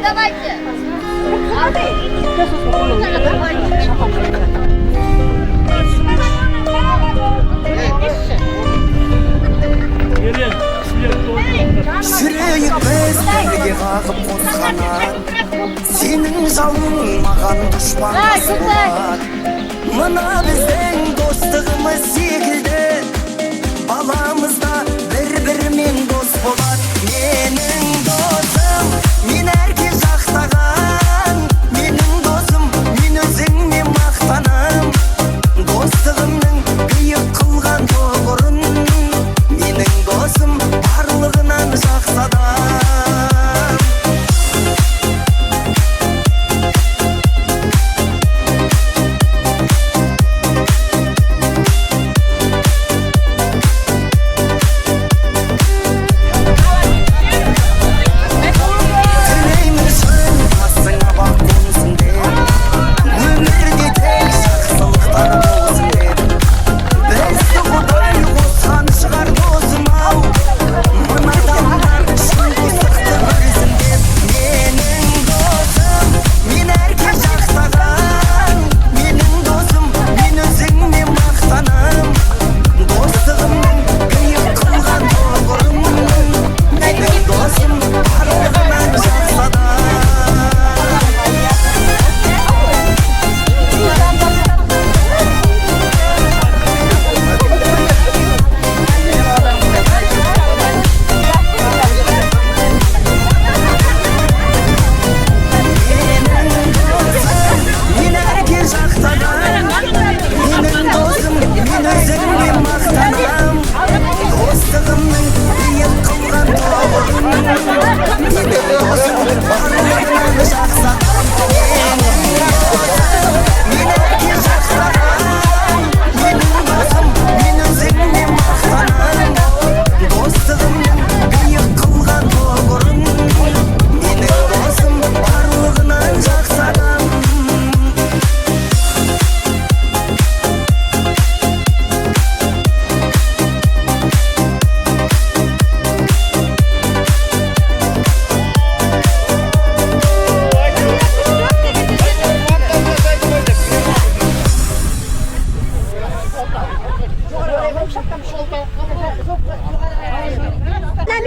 давайте. Сүрейік біз бірге қағып қосқанат Сенің жалың маған дұшпан болады Мына біздің достығымыз секілді Баламызда бір-бірімен дос болады Менің досым, мен әрке жақтаған Менің досым, мен өзіңе мақтанам Достығымның биік қылған тұғырын Менің досым барлығынан жақсы адам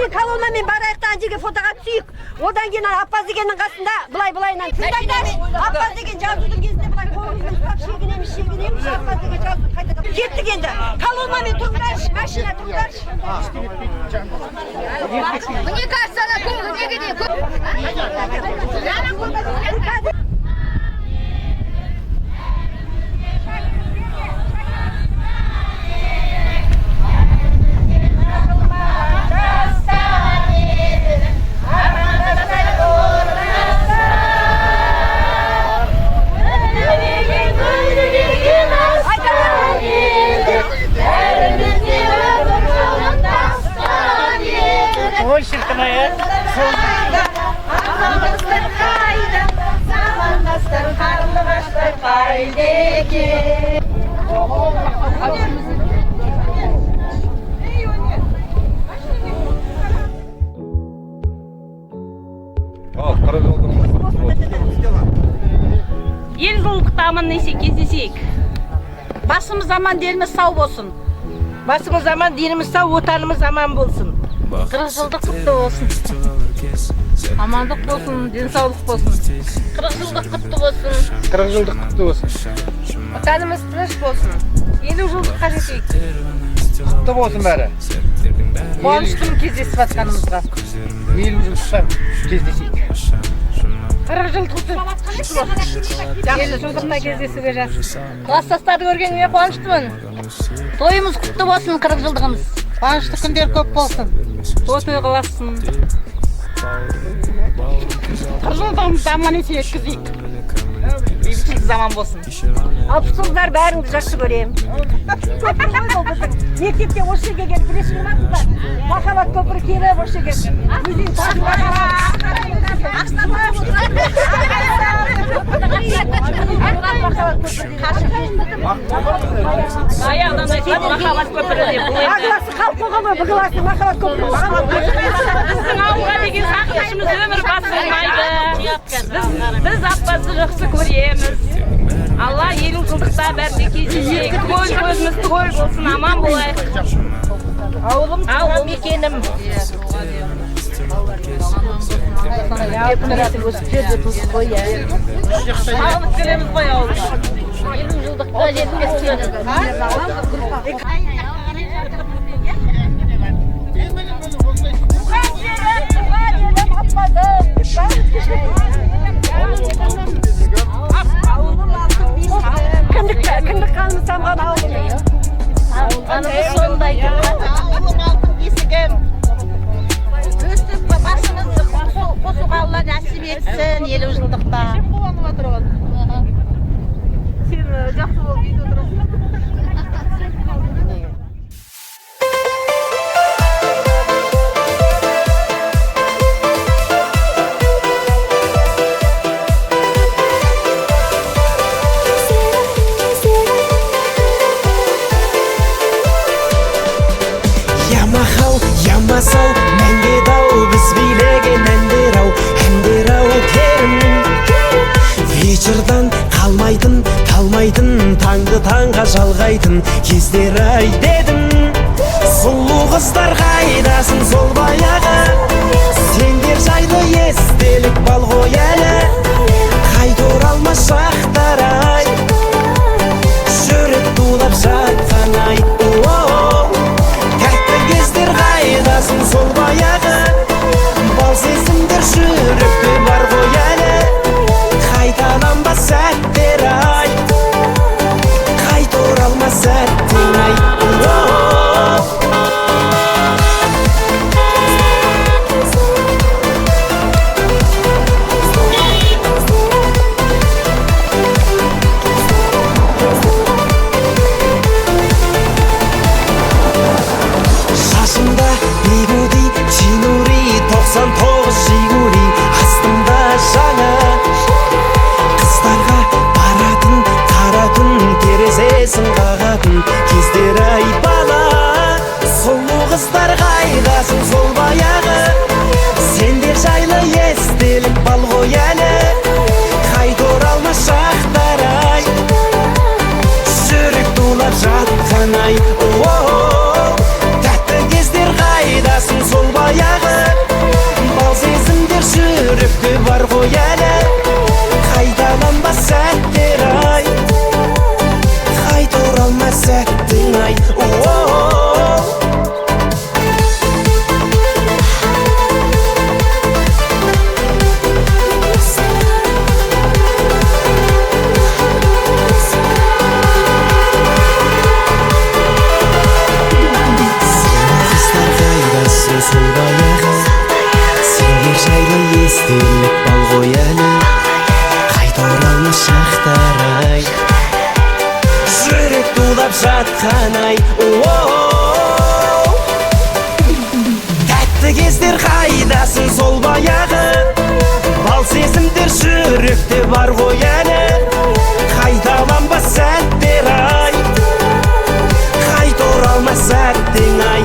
Колоннамен барайықтан жерге фотоға түсейік. Одан кейін Аппаз дегеннің қасында былай-былайынан тыңдаңдар. Аппаз деген жазудың кезінде былай қолымызбен ұстап шегінеміз. Аппаз деген жазуды қайтадан. Кеттік енді. Колоннамен тұрыңдаршы, машина тұрыңдаршы. Мне кажется, она кому-то Ой, шіркінай, Замандастар қайда, замандастар қарлығаштай қайда екен. Ел жылдықта аман есен кездесейік. Басымыз аман, еліміз сау болсын. басымыз аман, деніміз сау, отанымыз аман болсын. 40 жылдық құтты болсын. Амандық болсын, денсаулық болсын. 40 жылдық құтты болсын. 40 жылдық құтты болсын. Отанымыз тыныш болсын. 50 жылдыққа жетейік. Құтты болсын бәрі. Қуаныштымын кездесіп жатқанымызға. 50 жылдықта кездесейік. 40 жыл құтты болсын. 50 жылдықта кездесуге жақсы. Класстастарды көргеніңе қуаныштымын. Тойымыз құтты болсын, 40 жылдығымыз. Қуанышты күндер көп болсын. Той қыласын. 40 жылдығымызды аман есен өткізейік. Бейбітшілік заман болсын. Алпысыңыздар бәріңді жақсы көремін. Мектепте осы жерге келіп білесің ба? Махаббат көпірі келіп осы жерге. Өзен тасуға Аяғынан айтып махаббат көпірі деп. Ағыласы қалып қойған ба? Бұғыласы махаббат көпірі. Біздің ауылға деген сақташымыз өмір басылмайды. жақсы көреміз. Алла елу жылдықта бәрде кездесейік. Көз көзіміз түгел болсын, аман болайық. Ауылым, ауыл мекенім. Алып келеміз ғой ауылға. 50 жылдықта жеткіземіз. Кіндік қанымыз тамған ауылым. Қанымыз сондай. Ауылым алтын бесігім. Өстіп басымызды қосуға Алла нәсіп етсін 50 жылдықта. Қуанып отырған. Сен жақсы болып үйде отырасың. Ямасау, мәңге дау, біз билеген әндер-ау керім. Вечердан қалмайтын, талмайтын, таңды таңға жалғайтын кездер-ай дедім. Сұлу қыздар қайдасын сол баяғы, сендер жайлы естелік бал ғой әлі. Қайта оралмас шақтар-ай, жүрек тулап жатқан-ай. Қайдасын сол баяғы, бал сезімдер жүректе бар ғой әлі. Қайталанбас сәттер-ай, қайта оралмас сәттер-ай. Кездер-ай бала, сұлу қыздар қайдасын сол баяғы, сендер жайлы естелік бал ғой әлі. Қайта оралмас шақтар-ай, жүрек тулап жатқан-ай. Тәтті кездер қайдасын сол баяғы, бал сезімдер жүректе бар ғой әлі. Қайталанбас сәттер-ай, сәттің-ай. Сол баяғы, сендер жайлы естелік бал ғой әлі. Қайта оралмас шақтар-ай, жүрек тулап жатқан-ай. Тәтті кездер қайдасын сол баяғы, бал сезімдер жүректе бар ғой әлі. Қайталанбас сәттер-ай, қайта оралмас сәттің-ай.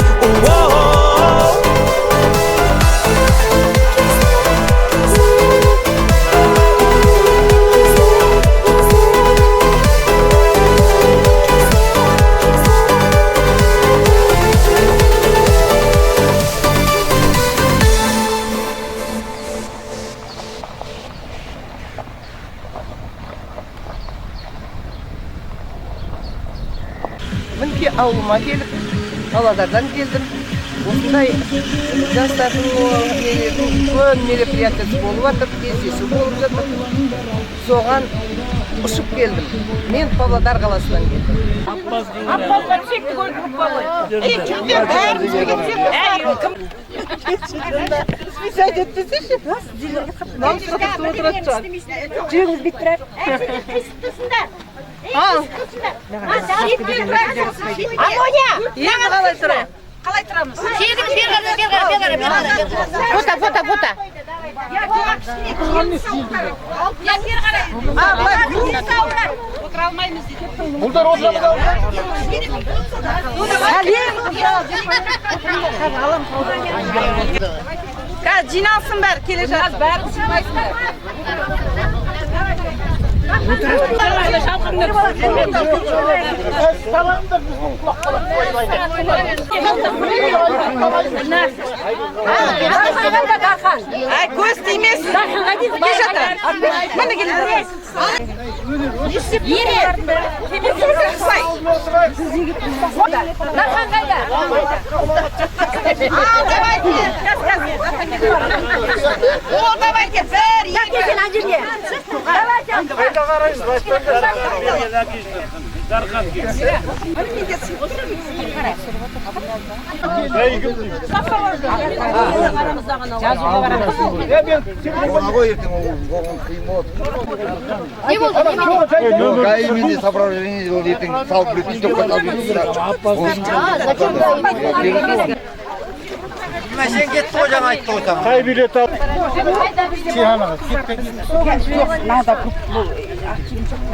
Мінке ауылыма келіп, Павлодардан келдім. Осындай жастардың үлкен мероприятиясы болып жатыр, кездесу болып жатыр. Соған ұшып келдім. Мен Павлодар қаласынан келдім. Аппаздан шекті көл группа ғой. Жүрдер бәрін кім? Списать етпесеші? Намысқа отырады шығар. Жүрегіңіз бит тұрар. Амоня! Енді қалай тұрай? Қалай тұрамыз? Фото. Отыра алмаймыз дейді. Бұлдар отыра Қазір жиналсын бәрі, келе жатыр. Бәрі жиналсын. Ay ko'z tiymesin. Mana kelin. Darxan qayda? O давайте bir. Yakın acıya. Кайменде соправление делал, ертең салып беретін, топқа салып беретін. Сен кетті ғой жаңа айтты ғой саған. Қай билет ал? Сианаға кетті.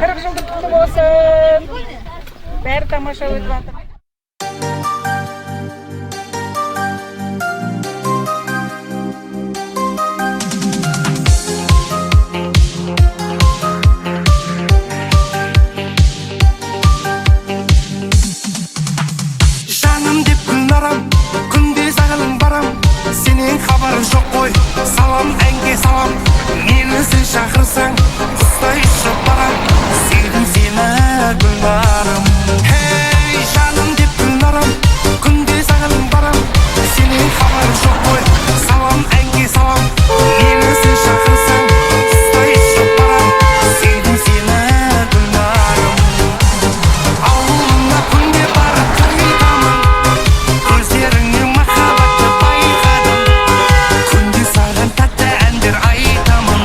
40 жылдық құтты болсын. Бәрі тамаша өтіп жатыр. Жаным деп гүлнарам, күнде сағының барам. Сенен хабарың жоқ қой, салам әнге салам. Мені сен шақырсаң, құстай ұшып барам. Sevdim seni gülnarım. Hey жаным деп гүлнарам, күнде сағының барам. Сенен хабарың жоқ қой, салам әнге салам. Мені сен шақырсаң, құстай ұшып барам. Sevdim seni gülnarım. Ауылыңа күнде барып қайтамын. Көздеріңнен махаббатты байқадым. Күнде саған тәтті әндер айтамын.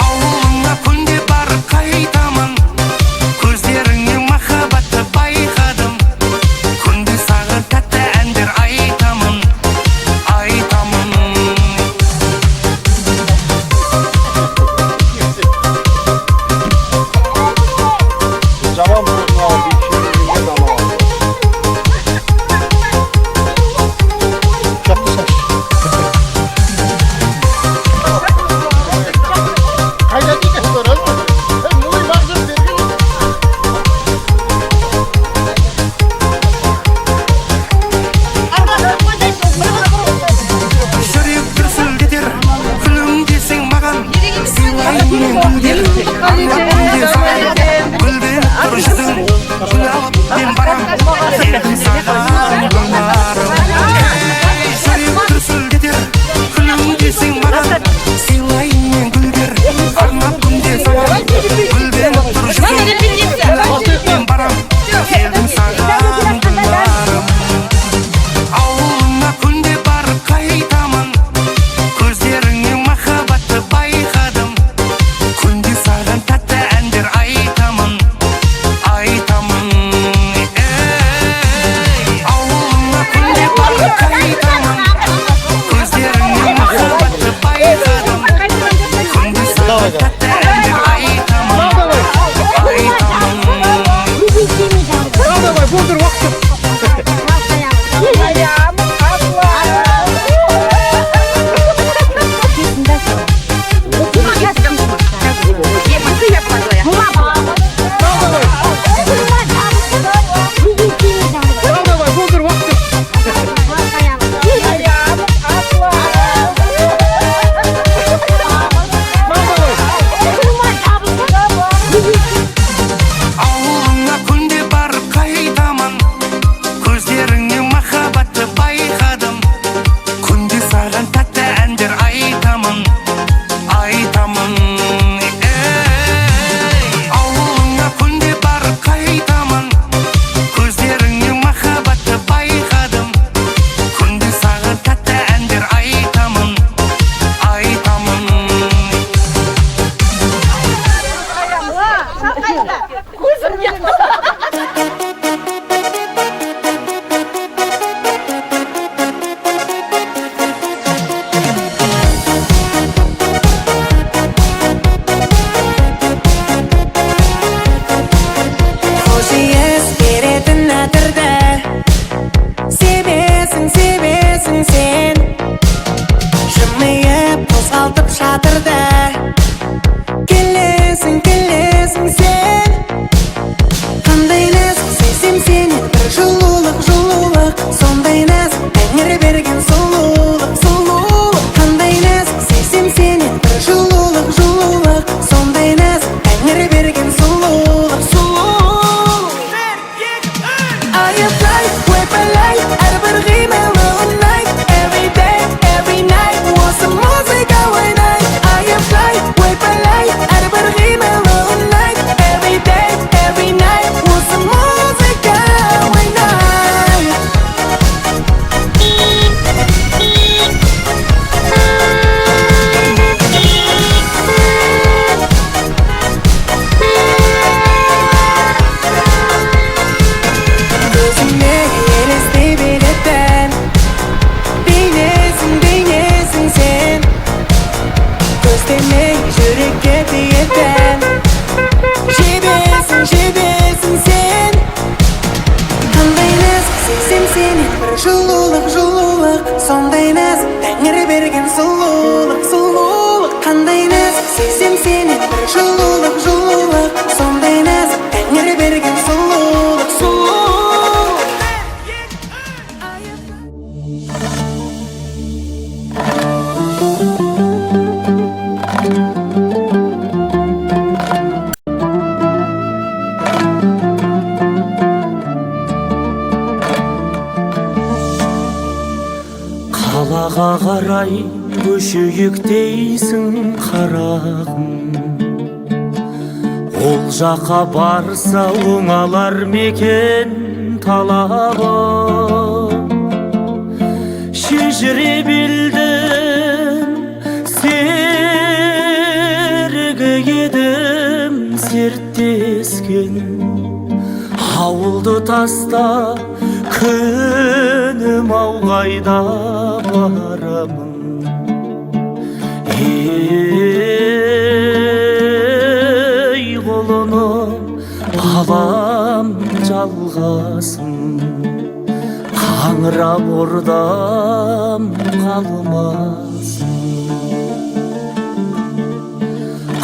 Ауылыңа күнде барып қайтамын. Көздеріңнен махаббатты байқадым. Күнде саған тәтті әндер айтамын. Жаман болсын ал, бейшілігінен амал. Жаттысың. Қайда дейін көріп? Мұй бағзыр берген. Жүрек дүрсілдетер, күнім десең маған. Сыйлайын гүлдер, арнапымде саған. Гүлден тұр жүзің, гүл алып мен барам. Келдім саған гүлнарым. Жүрек дүрсілдетер, күнім десең маған. Сыйлайын гүлдер, арнапымде саған. Гүлден тұр жүзің, гүл алып мен барам. Келдім саған гүлнарым. Ауылыңа күнде барып қайтамын. Көздеріңнен махаббатты байқадым. Күнде саған тәтті әндер айтамын. Ауылыңа күнде барып қайтамын. Көздеріңнен махаббатты байқадым. Күнде саған тәтті әндер айтамын. Давай, болдыр уақыт. Давай, болдыр уақыт. Ауылыңа күнде барып қайтамын. Көздеріңнен махаббатты байқадым. Күнде саған тәтті әндер айтамын. Ауылыңа күнде барып қайтамын. Көздеріңнен махаббатты байқадым. Күнде саған тәтті әндер айтамын. Hoş berетін атырды. Себесің, себесің сен. Жымиып қозғалтып сенен бір жылулық сондай нәзік тәңір берген сұлулық қандай нәзік сезем сенен бір жылулық сондай нәзік тәңір берген сұлулық Қалаға қарай көшейік дейсің қарағым, ол жаққа барса оңалар мекен талабым. Шежіре білдім серігі едім серттескен, ауылды таста күнім ау қайда барамын. Ей құлыным алам жалғасын, қаңырап ордам қалмасын.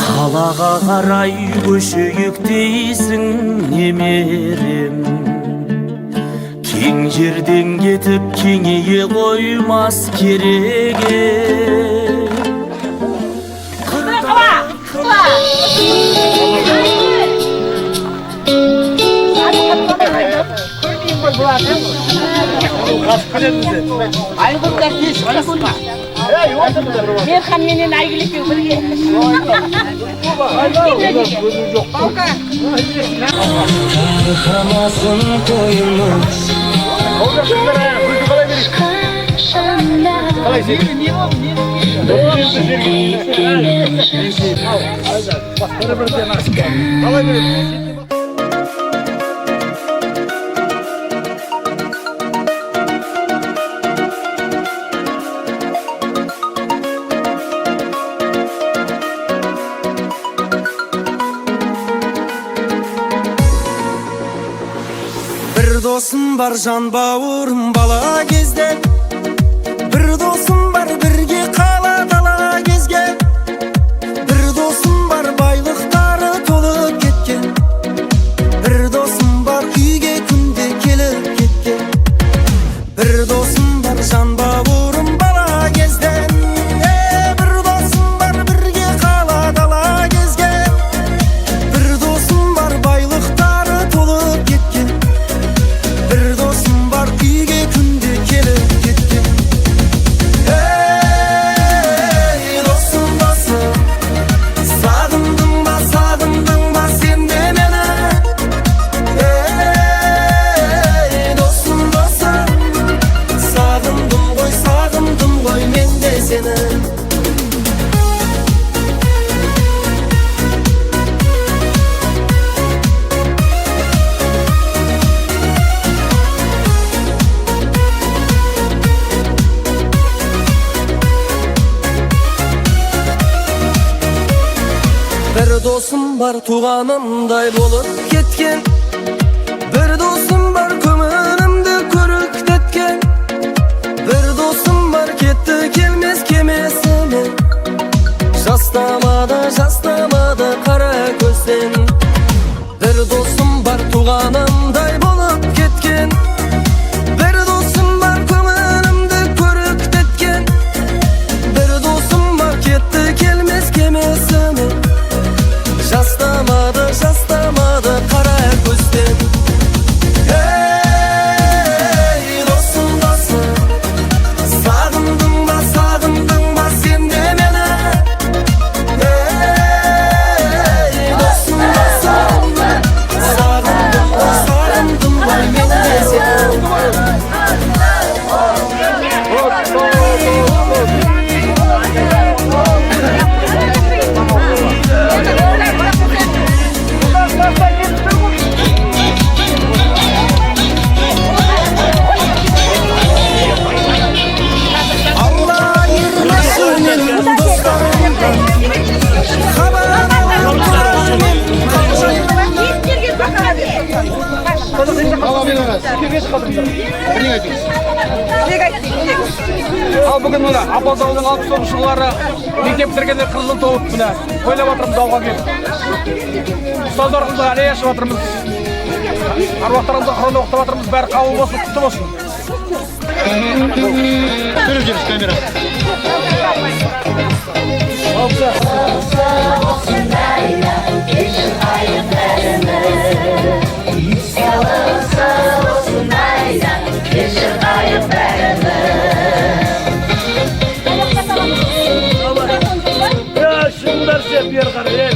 Қалаға қарай көшейік дейсің немерем, кең жерден кетіп кеңейе қоймас кереге. Айғырдар кеш қасқа. Мерхан менен Айгүл екеуі бірге. Тарқамасын тойымыз, Bir dosum var can baurum bala gezden, bir dosum var birge kala dala gezgen, bir dosum var baylıkları tolup ketken, bir dosum var uyge kunde kelip ketken, bir dosum var can baurum bala gezden, bir dosum var birge kala dala gezgen, bir dosum var baylıkları tolup ketken, bir dosum var uyge kunde kelip ketken. Ey dostum dostum, sağdımdın ba sen de mene. Ey dostum dostum, sağdımdım koy men de seni. Bir dosum var tuğanımday bolup ketken, bir dosum var kömürümde körüktetken, bir dosum var ketti kelmez kemesine, jastamada kara gözden. Bir dosum var tuğanımday bolup ketken, bir dosum var kömürümde körüktetken, bir dosum var ketti kelmez kemesine, jastamada kara gözden. Ey dostum dostum, sağdımdın ba sen de mene. Ey dostum dostum, sağdımdın Ал бүгін мына Апаз ауылының 60 жылдары мектеп бітіргенде 40 жыл толып міне тойлап жатырмыз ауылға келіп. Ұстаздарымызға әлей ашып жатырмыз. Аруақтарымызға Құран оқытып жатырмыз. Бәрі қабыл болсын, құтты болсын. Көріп жүріз камера. Şunlar şey bir karı,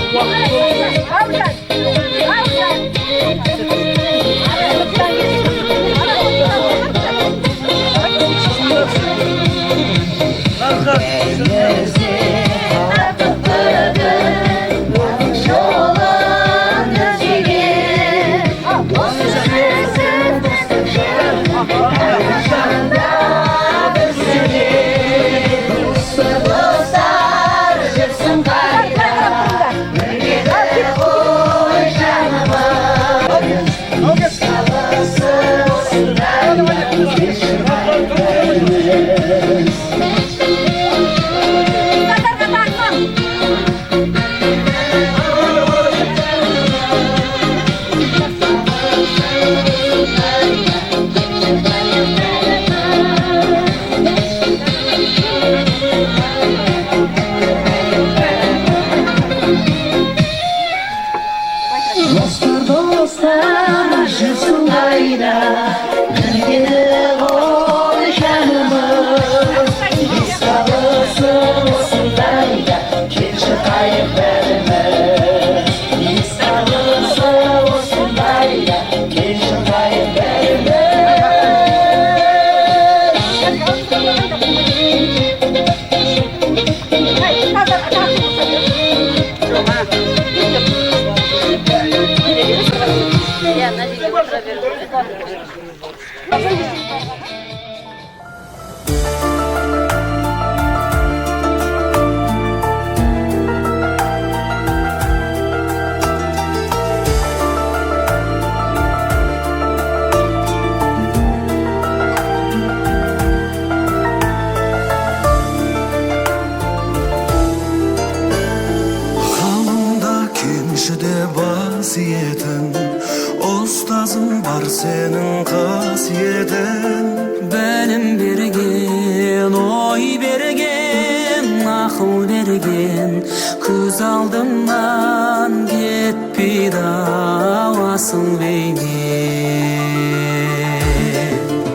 Ostazım var senin kasiyetin. Benim bergen, oy bergen, akıl bergen. Köz aldımdan gitpi davasın beyni.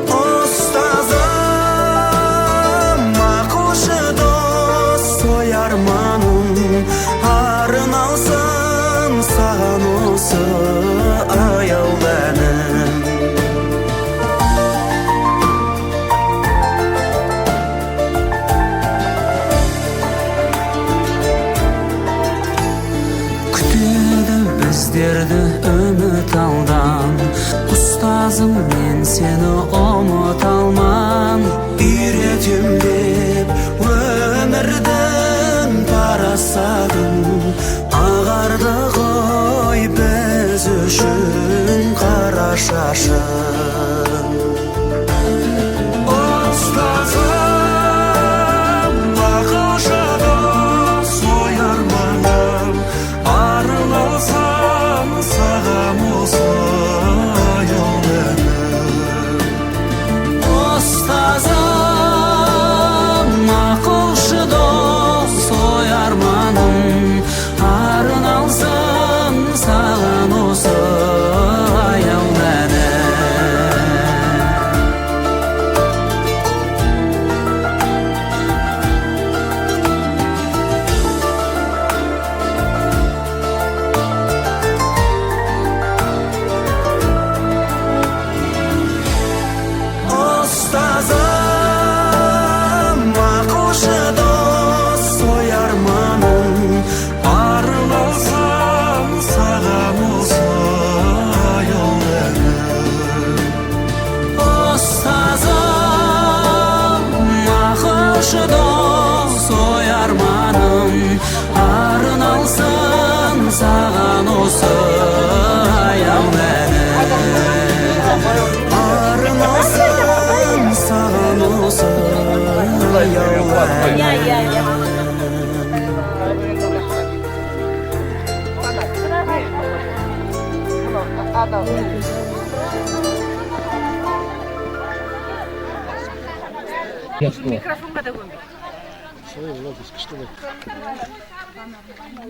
Ostazım, akılşı dost, soyarmanım, arın alsın, sağın olsun. Ayol benim kütüldü bizlerdi ümit aldan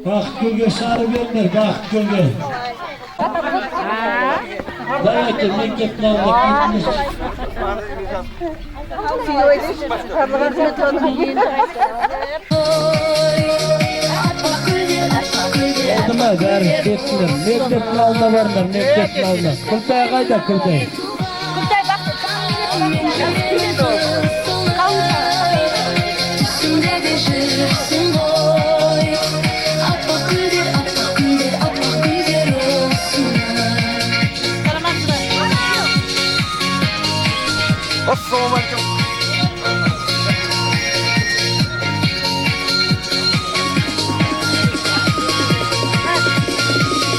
Bakırgöl'e sarı gönder, Bakırgöl'e. Dayak memleket lavda. Oldu gari kettiler. Memleket lavda varlar, memleket lavda. Kıltay kayda Kıltay? Assalamualaikum.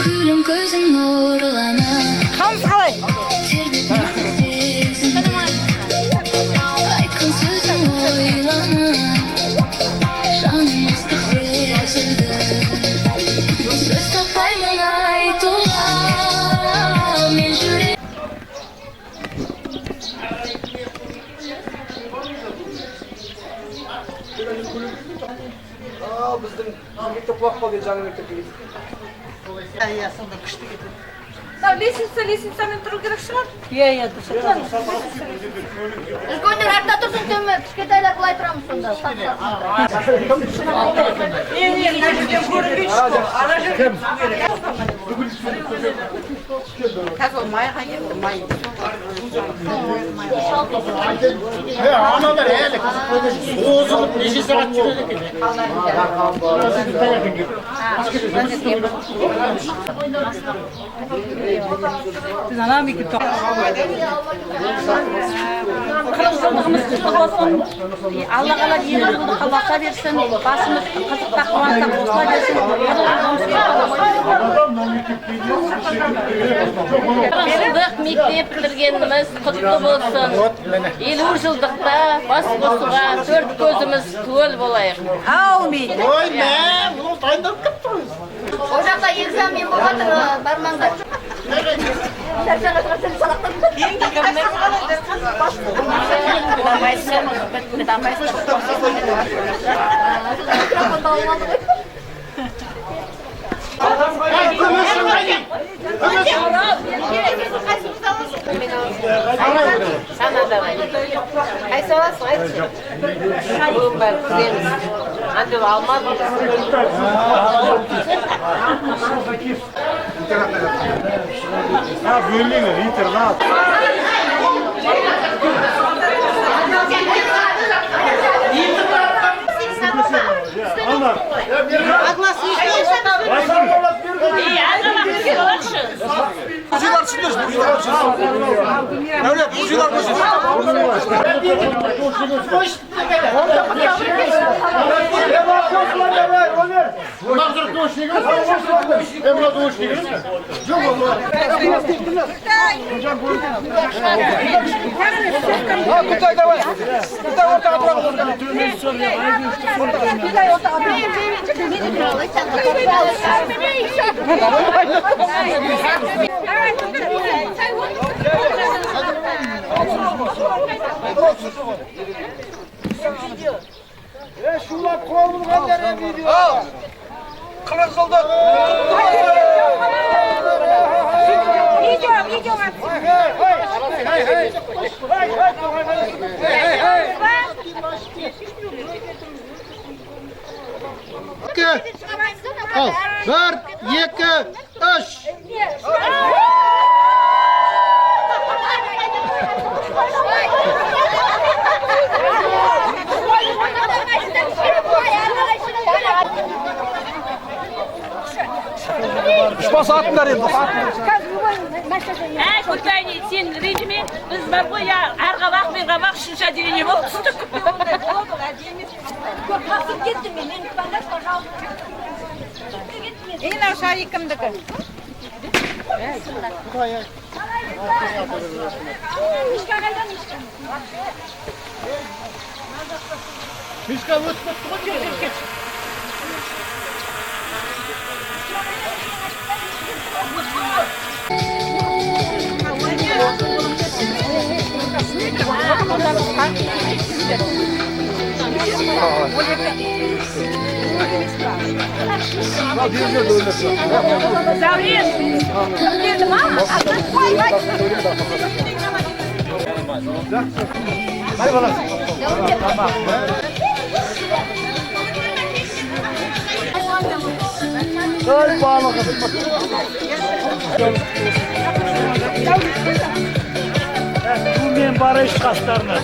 Gülüm gözün nurlana. Hamız қалай? Aykın sözün oylana. Canım ıslık ezildi. Söz tapayım aytola. Men жүрек. Біздің мектеп құлап қалды, жаңа мектепке. Лестницамен тұру керек шығар. Иә, дұрыс. Үлкендер артта тұрсын, төмен кішкентайлар былай тұрамыз сонда. Қазір майға келді, май. Analar eğer bozulup neşe saat çıkıyor ki. Biz anam iki top. Kırıkçılığımız kutlu olsun. Allah Allah yerini kalbaka versin. Basımız kızıkta kıvanta bozma versin. Kırıkçılık mektep bitirgenimiz kutlu bolsun. 50 жылдықта бас қосуға төрт көзіміз түгел болайық. Amin. Oy be, bunu dayandırıp kıptırız. О жақта экзамен болғатыр, бармаңдар. Sana давай. Қайсы аласың, айтшы. Бұның бәрі күземіз. Андел алмадым. Бөлінгі, интернат. Buzilar çıkmış, buzilar çıkmış. Öyle buzilar buzilar. Kutay давай. Kutay ortağa bırak. Şunlar kolunu gönderin video. Kılıç soldat. Video var. Al. 1, 2, 3. Uçması attılar енді. Күлтайни, сен режиме біз бар ғой, арға бақ, берға бақ, үшінші отделение болып түстік. Басып кеттім мен, мені күтпаңдар, пожалуйста. Мынау шай кімдікі? Мишка өтіп кетті ғой. Men barış kaslarına.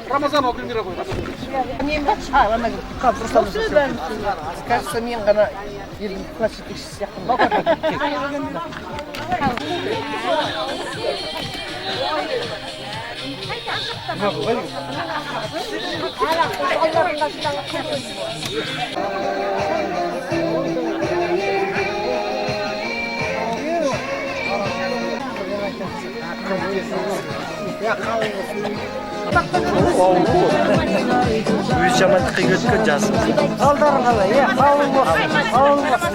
Ramazan okuyun Кажется, мен ғана елдің классикасы сияқты. Өз жамандыққа өткен жасым. Алдарың қалай, қалың болсын, қалың болсын.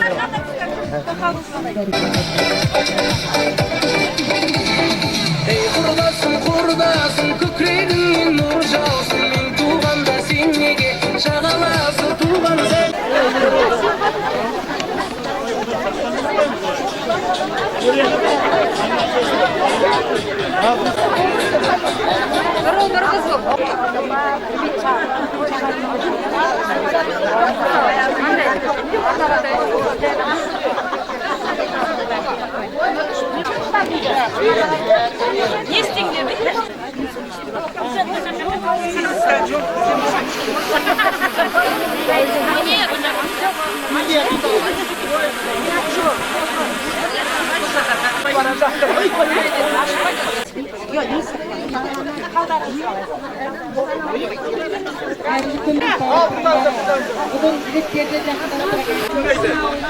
Ей құрдасым, құрдасым, көкірегіңнен нұр жаусын, мен туғанда сен неге жағаласың туған сен. Не істеңдер?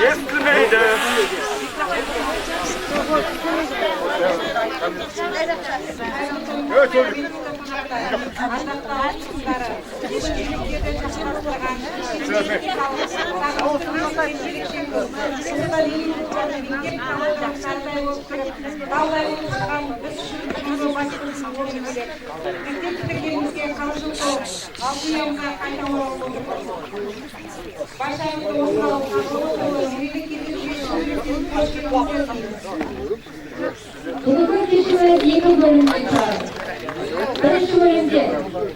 Естілмейді. Бүгінгі кешіміз екі бөлімнен тұрады. Бірінші бөлімде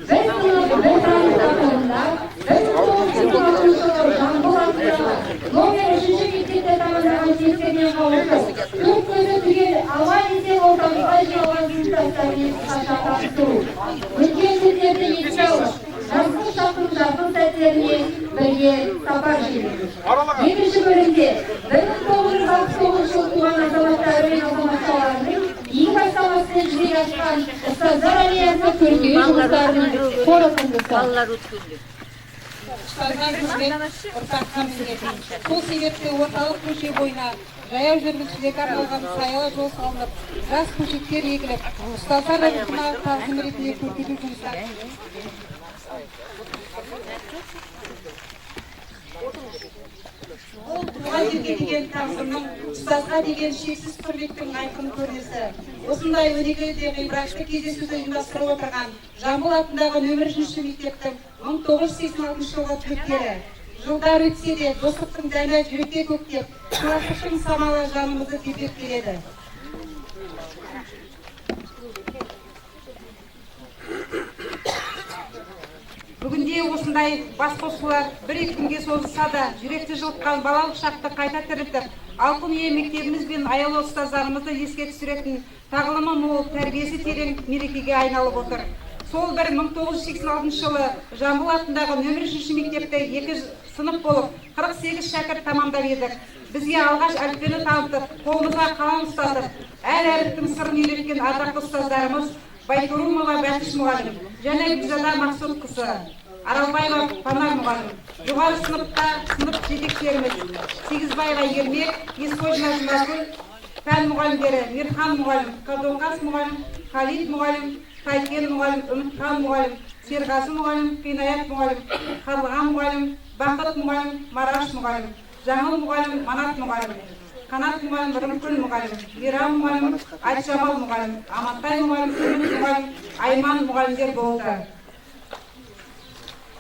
бір сынып бір тарих тақырыбында 1996 жылы жамбыл атындағы номер 3-ші мектепте тамамдаған сексеннен қауымды төрт көзі түгел алай десек ортамызға жиналған сыныптастармен қысқаша таныстыру. Өткен сіздерді еске алып, жастық шақ кеңестеріне бірге сапар шегеміз. Екінші бөлімде 1969 жылы туған азаматтары мен азаматшаларының ең бастамасымен жүзеге асқан ұстаздар аллеясы көркею жұмыстарының қорытындысы. Сол себепті орталық көше бойына жаяу жүргіншілерге арналған саялы жол салынып, жас көшеттер егіліп, ұстаздар рухына тағзым ретінде көркейту жұмыстары. Ол туған жерге деген тағзымның, ұстазға деген шексіз құрметтің айқын көрінісі. Осындай өнегелі ғибратты кездесуді ұйымдастырып отырған Жамбыл атындағы нөмір 1-ші мектептің 1986 жылғы түлектері. Жылдар өтсе де достықтың дәні жүрекке көктеп, сыйластықтың самалы жанымызды тербеп келеді. Бүгінде осындай басқосулар бір-екі күнге созылса да, жүректі жылытқан балалық шақты қайта тірілтіп, Алтын үйе мектебіміз бен аялы ұстаздарымызды еске түсіретін тағылымы мол, тәрбиесі терең мерекеге айналып отыр. Сол бір 1986 жылы Жамбыл атындағы нөмір 1-ші мектепте 2 сынып болып, 48 шәкірт тамамдап едік. Бізге алғаш әліппені танытып, қолымызға қалам ұстатып, әр әріптің сырын үйреткен ардақты ұстаздарымыз Байтұрымова Бәтіш мұғалім, және Гүлзада Мақсұт қызы, Аралбаева Панар мұғалім, жоғары сыныпта сынып жетекшілеріміз Сегізбаева Ермек, Есқожина Жұмагүл, пән мұғалімдері Мирхан мұғалім, Қадоңғас мұғалім, Халид мұғалім, Тайкен мұғалім, Үмітхан мұғалім, Серғазы мұғалім, Қинаят мұғалім, Қарлыған мұғалім, Бақыт мұғалім, Мараш мұғалім, Жаңыл мұғалім, Манат мұғалім, Қанат мұғалім, Рымкүл мұғалім, Мирам мұғалім, Айтжамал мұғалім, Амантай мұғалім, Үміт мұғалім, Айман мұғалімдер болды.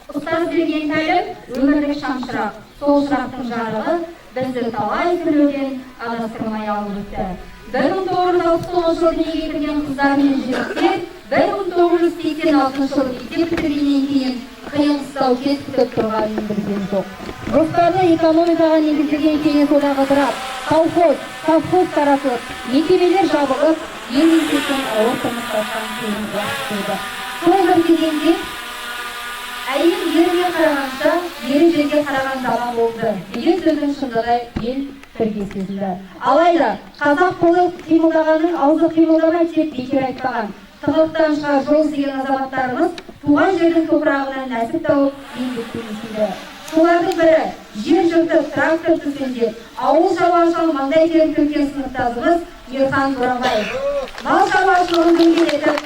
Ұстаз берген тәлім өмірлік шамшырақ, сол шырақтың жарығы бізді талай күлуден адастырмай алып өтті. 1969 жылы дүниеге келген қыздар мен жігіттер 1986 жылы мектеп бітіргеннен кейін қиын-қыстау кез күтіп тұрғанын білген жоқ. Жоспарлы экономикаға негізделген кеңес одағы ыдырап, совхоз таратылып, мекемелер жабылып, ел еңсесін ауыр тұрмыстасқан кейін уақыт болды. Сол бір кезеңде әйел ерге қарағанша, ері жерге қараған заман болды деген сөздің шындығы ел бірге сезілді. Алайда қазақ қолы қимылдағанның аузы қимылдамайды деп бекер айтпаған. Тығылықтан шығар жол іздеген азаматтарымыз туған жердің топырағынан нәсіп тауып еңбекпен өсілді. Солардың бірі жер жыртып трактор түзгенде ауыл шаруашылығы маңдай терін төккен сыныптасымыз Ерхан Боранбаев. Мал шаруашылығын дөңгелетіп,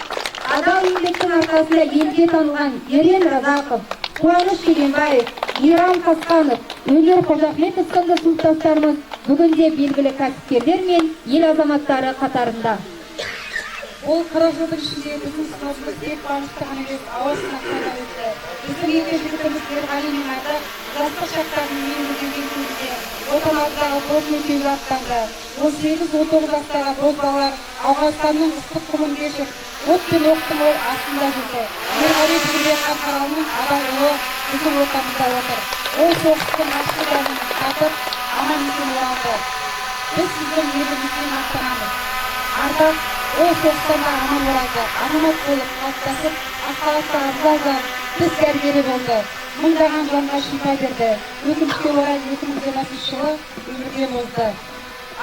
адал еңбектің арқасында елге танылған Ерен Разақов, Қуаныш Шегенбаев, Ирам Қасқанов, Өнер Қожахметов сынды сыныптастарымыз бүгінде белгілі кәсіпкерлер мен ел азаматтары қатарында. Ол 40 жылдың ішінде біздің сыныбымыз тек қуанышты ғана емес, ауыр сынақтардан өтті. Біздің екі жігітіміз Ерғали мен Айда жастық шақтарының ең көтерген кезінде отанымыздағы боз мектебі аттанды. 18-19 жастағы боз балалар Ауғанстанның ыстық құмын кешіп, от пен оқтың астында жүрді. Ерғали Түрбек Қарқаралының адал ұлы біздің ортамызда отыр. Ол соғыстың ашты дәнін татып, аман-есен оралды. Біз сіздің елімізбен мақтанамыз. Ардақ ол соғыстан да аман оралды. Аманат болып қалыптасып, аққалатта абзал біз дәрігері болды. Мыңдаған жанға шипа берді. Өкінішке орай 2020 жылы өмірден озды.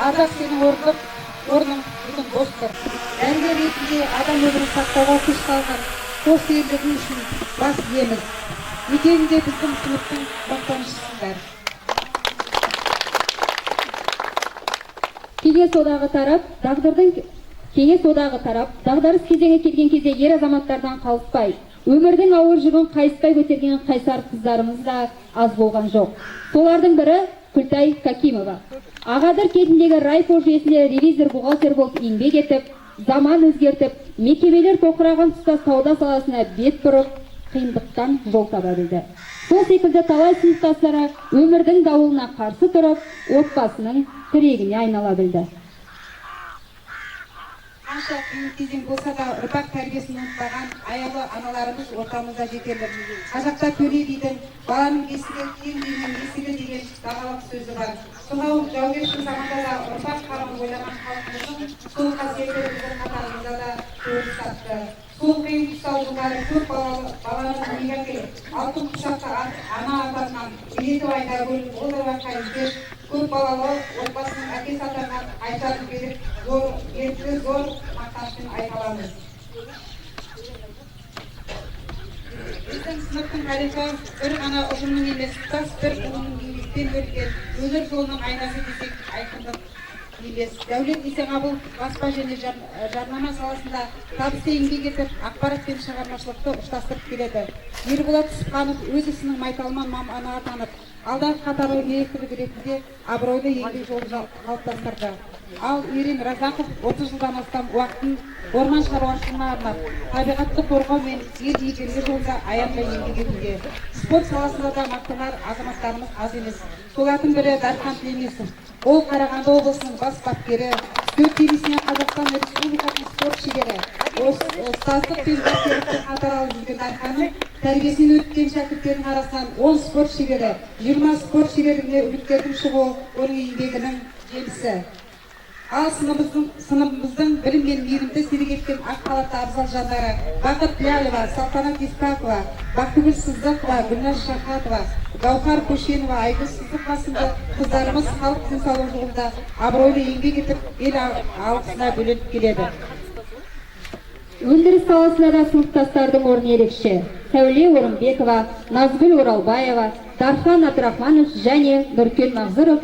Ардақ сенің орның бүгін бос тұр. Дәрігер ретінде адам өмірін сақтауға күш салған қос ерлігің үшін бас иеміз. Екеуінде біздің сыныптың мақтанышысыңдар. Кеңес одағы тарап, дағдарыс кезеңі келген кезде ер азаматтардан қалыспай, өмірдің ауыр жүгін қайыспай көтерген қайсар қыздарымыз да аз болған жоқ. Солардың бірі Күлтай Какимова. Ағадыр кетіндегі райфо жүйесінде ревизор бухгалтер болып еңбек етіп, заман өзгертіп, мекемелер тоқыраған тұста сауда саласына бет бұрып, қиындықтан жол таба білді. Сол секілді талай сыныптастары өмірдің дауылына қарсы тұрып, отбасының тірегіне айнала білді. Қанша қиын кезең болса да ұрпақ тәрбиесін ұмытпаған аяулы аналарымыз ортамызда жетерлік. Қазақта төле бидің баланың есігі кең деген есігі деген бағалық сөзі бар. Сонау жаугершілік заманда да ұрпақ қарымын ойлаған халқымыздың сол қасиеті біздің қатарымызда да көрініс тапты. сол қиын тұста жылдары көп баланы дүниеге әкеліп алтын құшақты ана атанған билетов айнагүл олдырбай қайызбек көп балалы отбасының әкесі атанған айжан берік зор мақтанышпен айта аламыз. Біздің сыныптың тарихы бір ғана ұжымның емес, тұтас бір ұғымның еңбекпен өрген өмір жолының айнасы десек айқындық емес. Дәулет Исеғабыл баспа және жарнама саласында табысты еңбек етіп, ақпарат пен шығармашылықты ұштастырып келеді. Ерболат Түсіпханов өз ісінің майталман маманы атанып, алдағы қатарлы директор ретінде абыройлы еңбек жолын қалыптастырды. Ал Ерен Разақов 30 жылдан астам уақытын орман шаруашылығына арнап, табиғатты қорғау мен ел игілігі жолында аянбай еңбек етуде. Спорт саласында да мақтанар азаматтарымыз аз емес. Солардың бірі Дархан Тілемесов. Ол Қарағанды облысының бас бапкері, үстел теннисінен Қазақстан Республикасының спорт шебері. Ұстаздық пен бапкерлікті қатар алып жүрген Дарханның тәрбиесінен өткен шәкірттердің арасынан 10 спорт шебері, 20 спорт шеберлігіне үміткердің шығуы оның еңбегінің жемісі. Ал сыныбымыздың білім мен мейірімді серік еткен ақ халатты абзал жандары Бақыт Лялова, Салтанат Исқақова, Бақтыгүл Сыздықова, Гүлназ Шахатова, Гаухар Көшенова, Айгүл Сыздықова сынды қыздарымыз халық денсаулығы жолында абыройлы еңбек етіп, ел алғысына бөленіп келеді. Өндіріс саласында да сыныптастардың орны ерекше. Сәуле Орынбекова, Назгүл Оралбаева, Дархан Абдрахманов және Нұркен Мағзыров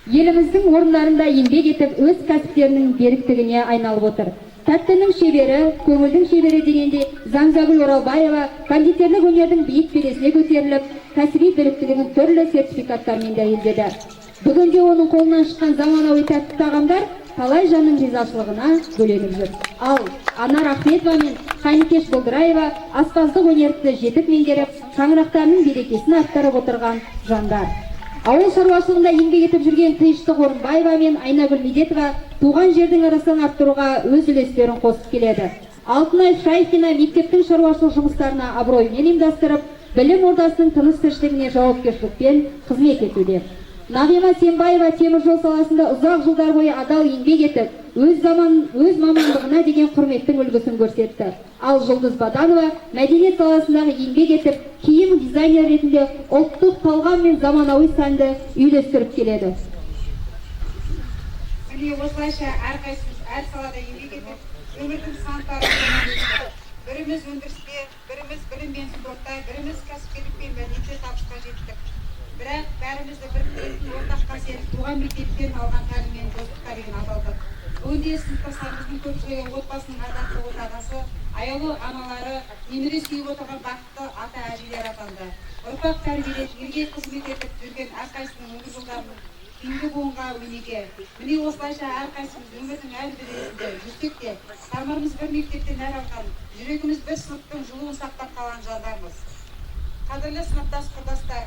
еліміздің орындарында еңбек етіп, өз кәсіптерінің беріктігіне айналып отыр. Тәттінің шебері, көңілдің шебері дегенде Заңзагүл Оралбаева кондитерлік өнердің биік белесіне көтеріліп, кәсіби біліктілігін түрлі сертификаттармен дәлелдеді. Бүгінде оның қолынан шыққан заманауи тәтті тағамдар талай жанның ризашылығына бөленіп жүр. Ал Анар Ахметова мен Қайнекеш Болдыраева аспаздық өнерді жетік меңгеріп, шаңырақтарының берекесін арттырып отырған жандар. Ауыл шаруашылығында еңбек етіп жүрген Тиыштық Орынбаева мен Айнагүл Медетова туған жердің арасын арттыруға өз үлестерін қосып келеді. Алтынай Шайхина мектептің шаруашылық жұмыстарына абыроймен ұйымдастырып, білім ордасының тыныс-тіршілігіне жауапкершілікпен қызмет етуде. Нағима Сембаева теміржол саласында ұзақ жылдар бойы адал еңбек етіп, өз мамандығына деген құрметтің үлгісін көрсетті. Ал Жұлдыз Баданова мәдениет саласындағы еңбек етіп, киім дизайнер ретінде ұлттық талғам мен заманауи сәнді үйлестіріп келеді. Міне осылайша әрқайсымыз әр салада еңбек етіп, өмірдің сан-тармағында біріміз өндірісте, біріміз білім мен спортта, біріміз кәсіпкерлік пен мәдениетте табысқа жеттік. Бірақ бәрімізді біріктіретін ортақ қасиет туған мектептен алған тәлім мен достық тарихын адалдық. Бүгінде сыныптастарымыздың көпшілігі отбасының ардақты отағасы, аяулы аналары, немере сүйіп отырған бақытты ата-әжелер атанды. Ұрпақ тәрбиелеп, елге қызмет етіп жүрген әрқайсының өмір жолдарының кейінгі буынға өнеге. Міне осылайша әрқайсымыз өмірдің әр белесінде жүрсек те, тамырымыз бір мектептен әр алған, жүрегіміз бір сыныптың жылуын сақтап қалған жандармыз. Қадірлі сыныптас құрдастар,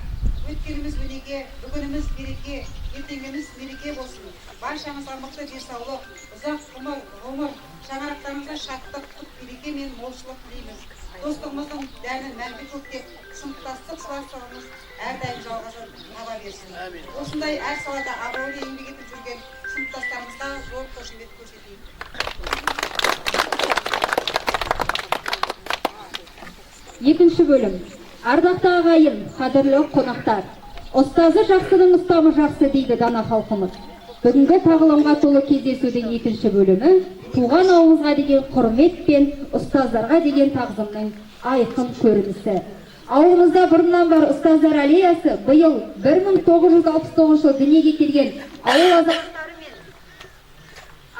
өткеніміз өнеге, бүгініміз береке, ертеңіміз мереке болсын. Баршаңызға мықты денсаулық, ұзақ ғұмыр, шаңырақтарыңызға шаттық, береке мен молшылық тілейміз. Достығымыздың дәні мәңгі көктеп, сыныптастық сыйластығымыз әрдайым жалғасын таба берсін. Осындай әр салада абыройлы еңбек етіп жүрген сыныптастарымызға зор қошемет көрсетейік. Екінші бөлім. Ардақты ағайын, қадірлі қонақтар. Ұстазы жақсының ұстамы жақсы дейді дана халқымыз. Бүгінгі тағылымға толы кездесудің екінші бөлімі туған ауылымызға деген құрмет пен ұстаздарға деген тағзымның айқын көрінісі. Ауылымызда бұрыннан бар ұстаздар аллеясы биыл 1969 жыл дүниеге келген ауыл азаматтары мен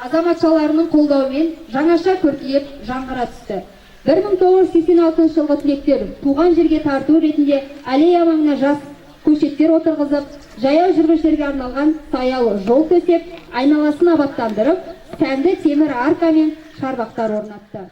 азаматшаларының қолдауымен жаңаша көркейіп жаңғыра түсті. 1986 жылғы түлектер туған жерге тарту ретінде аллея маңына жас көшеттер отырғызып, жаяу жүргіншілерге арналған саялы жол төсеп, айналасын абаттандырып, сәнді темір арка мен шарбақтар орнатты.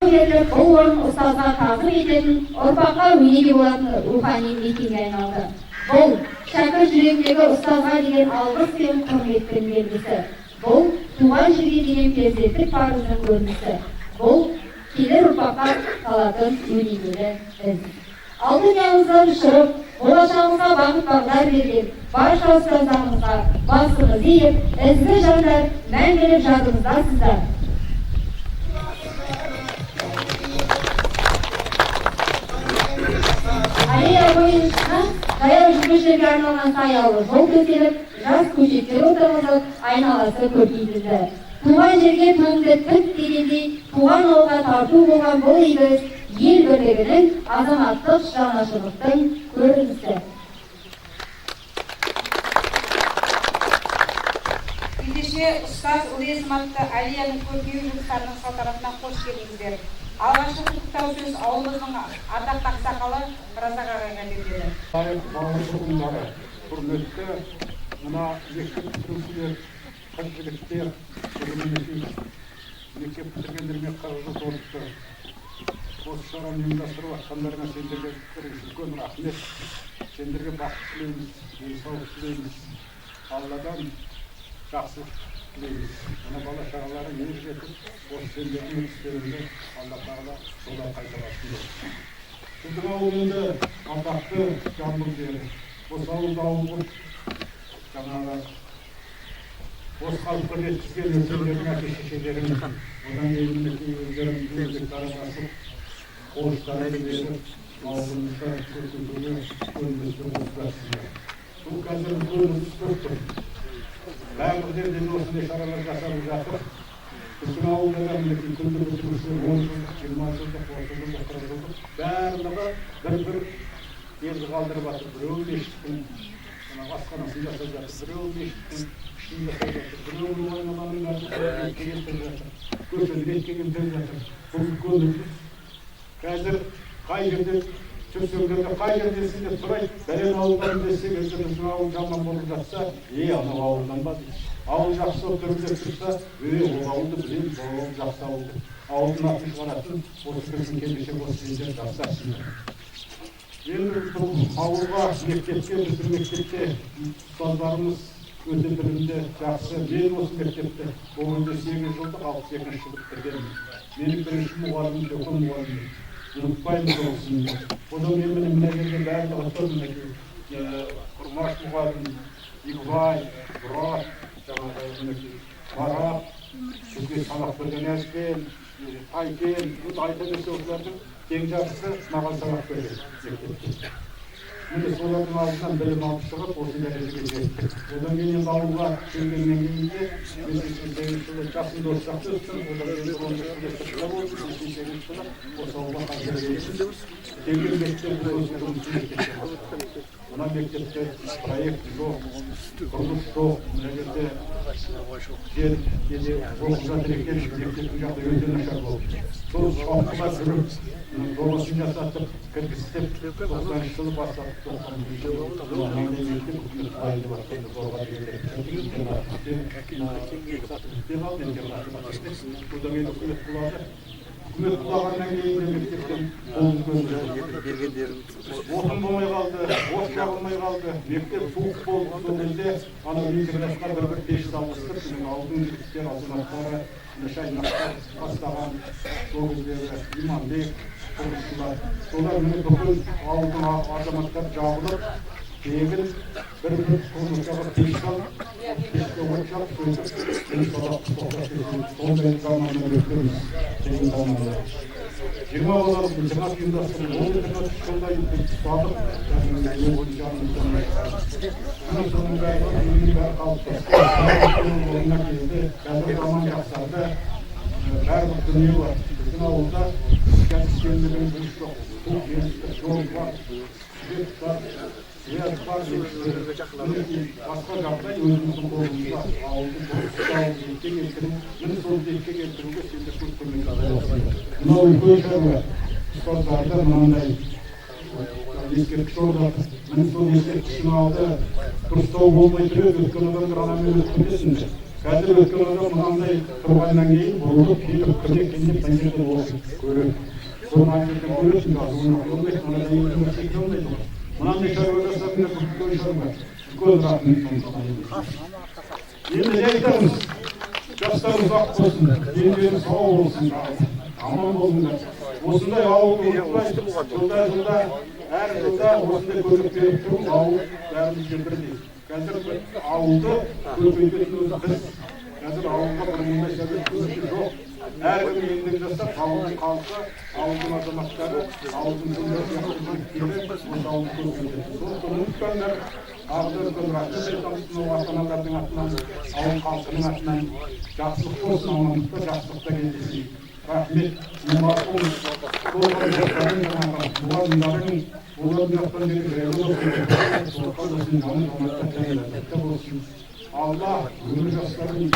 Бұл орын ұстазға тағзым ететін, ұрпаққа өнеге болатын рухани мекенге айналды. Бұл шәкірт жүрегіндегі ұстазға деген алғыс пен құрметтің белгісі. Бұл туған жерге деген перзенттік парыздың көрінісі. Бұл келер ұрпаққа қалатын өнегелі із. алтын аяғыңыздан ұшырып, болашағыңызға бағыт бағдар берген барша ұстаздарымызға басымыз иіп, ізгі жандар мәңгілік жадымыздасыздар. Аллея бойынша жаяу жүргіншілерге арналған саялы жол төселіп, жас көшеттер отырғызылып, айналасы көркейтілді. Туған жерге туыңды тік дегендей, туған ауылға тарту болған бұл игі іс ел бірлігінің, азаматтық жанашырлықтың көрінісі. Ендеше ұстаз Ұлы-Есім атты аллеяның көркею жұмыстарының салтанатына қош келдіңіздер. Алғашқы құттықтау сөз ауылымыздың ардақты ақсақалы Разақ ағайға беріледі. Бауыр тұрғындары, құрметті мына мектеп бітірушілер, қыз-жігіттер, мектеп бітіргендерге 40 жыл толыпты. Осы шараны ұйымдастырып жатқандарына сендерге үлкен рахмет. Сендерге бақыт тілейміз, денсаулық тілейміз. Алладан жақсылық тілейміз. Мына бала-шағалары ер жетіп, осы сендердің істерінде Алла тағала солай қайталасын. Біздің ауыл енді атақты жамбыл жері. Осы ауылда ауыл жаңағы осы халыққа жеткізген өздерінің әке-шешелеріміз, одан кейін өздерінің еңбектері басып, қуыныштары беріп, ауылымызда көрсетуге көңілімізді қосып. Бұл қазір көңіліміз көп тұр. Барлық жерден осындай шаралар жасалып жатыр. Біздің ауылда да күнді бітірушілер 10 жылдық, 20 жылдық, 30 жылдық, 40 жылдық барлығы бір-бір елді қалдырып жатыр. Біреуі мешіттің асханасын жасап жатыр, біреуі мешіттің ішін жасап жатыр, біреуі ойнағанын ретке келтіріп жатыр, көшені ретке келтіріп жатыр. Бұл көңіліміз қазір қай жерде жүрсеңдер де қай жерде сендер сұрайды, бәлен ауылдан десеңіз, біздің ауыл жаман болып жатса, анау ауылдан ба дейді. Ауыл жақсы отырып тұрса, ол ауылды білеміз, ол жақсы ауылды. Ауылдың атын шығаратын, осы біздің келешек осы сендер жақсы ашыңдар. Енді бұл ауылға, мектепке, біздің мектепте ұстаздарымыз өте білімді, жақсы. Мен осы мектепте бұл 8 жылдық, 62 жылдық бітіргенмін. Менің бірінші мұғалімім, Жөкөн мұғалімім. Ұмытпаймыз олсын. Одан мен мына жерде бәрі отырмын. Құрмаш мұғалім, Игвай, Мұрат, Марат, бізге сабақ берген Әзбен, Айкен, айта берсе олардың тең жартысы маған сабақ берген. Міне солардың алдынан білім алып шығып, осы дәрежеге жеттік. Одан кейін ауылға келгеннен кейін де 88 жылы жасымда осақта өттім, одан кейін 11 жылы болды, 88 жылы осы ауылға қайтып келген мектепте өзінің мектепте бастады. Мына мектепте проект жоқ, құрылыс жоқ, мына жерде жер оқып жатыр екен, мектептің жағдайы өте нашар болды. Сол шоққыла жүріп, жобасын жасатып, кіргізіп, 90 жылы бастап, 90 жылы мектеп үкімет қайды бастады, жолға үкімет құлағаннан кейін мектептен қолын көндірді. Отын болмай қалды, от жағылмай қалды, мектеп суық болды. Сол кезде ана интернатқа бір пеш салғызып, біздің ауылдың жігіттер, азаматтары, шайнақтар бастаған сол кездегі Иманбек, құрылысшылар. Солар міне бүкіл ауылдың азаматтар жабылып, тегін бір-бір құрылысшаға пеш салып, пешке от жағып, сөйтіп, мен сабақты тоқтап кетеміз. Сондай заманын өткенбіз. 20 балалық интернат ұйымдастырып, ол интернат жылдай ұстадық. Соның бәрі қалыптасты. Қазір заман жақсарды, барлық дүние бар. Біздің ауылда кәсіпкерлігінің жұмыс жоқ. Бұл жетістік жол бар, свет бар, свет бар, басқа жағдай өзіміздің қолымызда. Ауылдың ретке келтіру, міне сол ретке келтіруге сендер көп көмек аласыздар. Мынау үлкен шаруа, ұстаздарды мынандай ескерткіш орнатып, міне сол ескерткіштің алды дұрыстау болмай тұреді, өткен адамдар анамен өтіп кетесіңдер. Қазір өткен адам мынандай тұрғаннан кейін бұрылып келіп кірме кенде пәндерді болып көреді. Соны айнекten көресіңдер, оны қылмайды, мынандай елдің өтсек болмайды. Мынандай шаруа жасатында үлкен шаруа, үлкен рахмет. Енді жайтамыз, жастарымыз ақ болсын, дендеріңіз сау болсын, аман болыңдар. осындай ауылды ұмытпай, жылда әр жылда осындай көмек беріп тұру ауыл бәрімізге бірдей. Қазір ауылды көбейтетін өзі біз. Қазір ауылға бір мыңдай шәкірт көмекті жоқ. Әркім еңбек жасап, ауылдың халқы, ауылдың азаматтары, ауылдың жолдары келіп, осы ауылды көбейтеді. Соны ұмытпаңдар. Ағзыр көп рахмет айтамыз ата-аналардың атынан, ауыл халқының атынан. Жақсылық болсын, амандықта, жақсылықта кездесейік. Рахмет. Allah ömür yaşlarının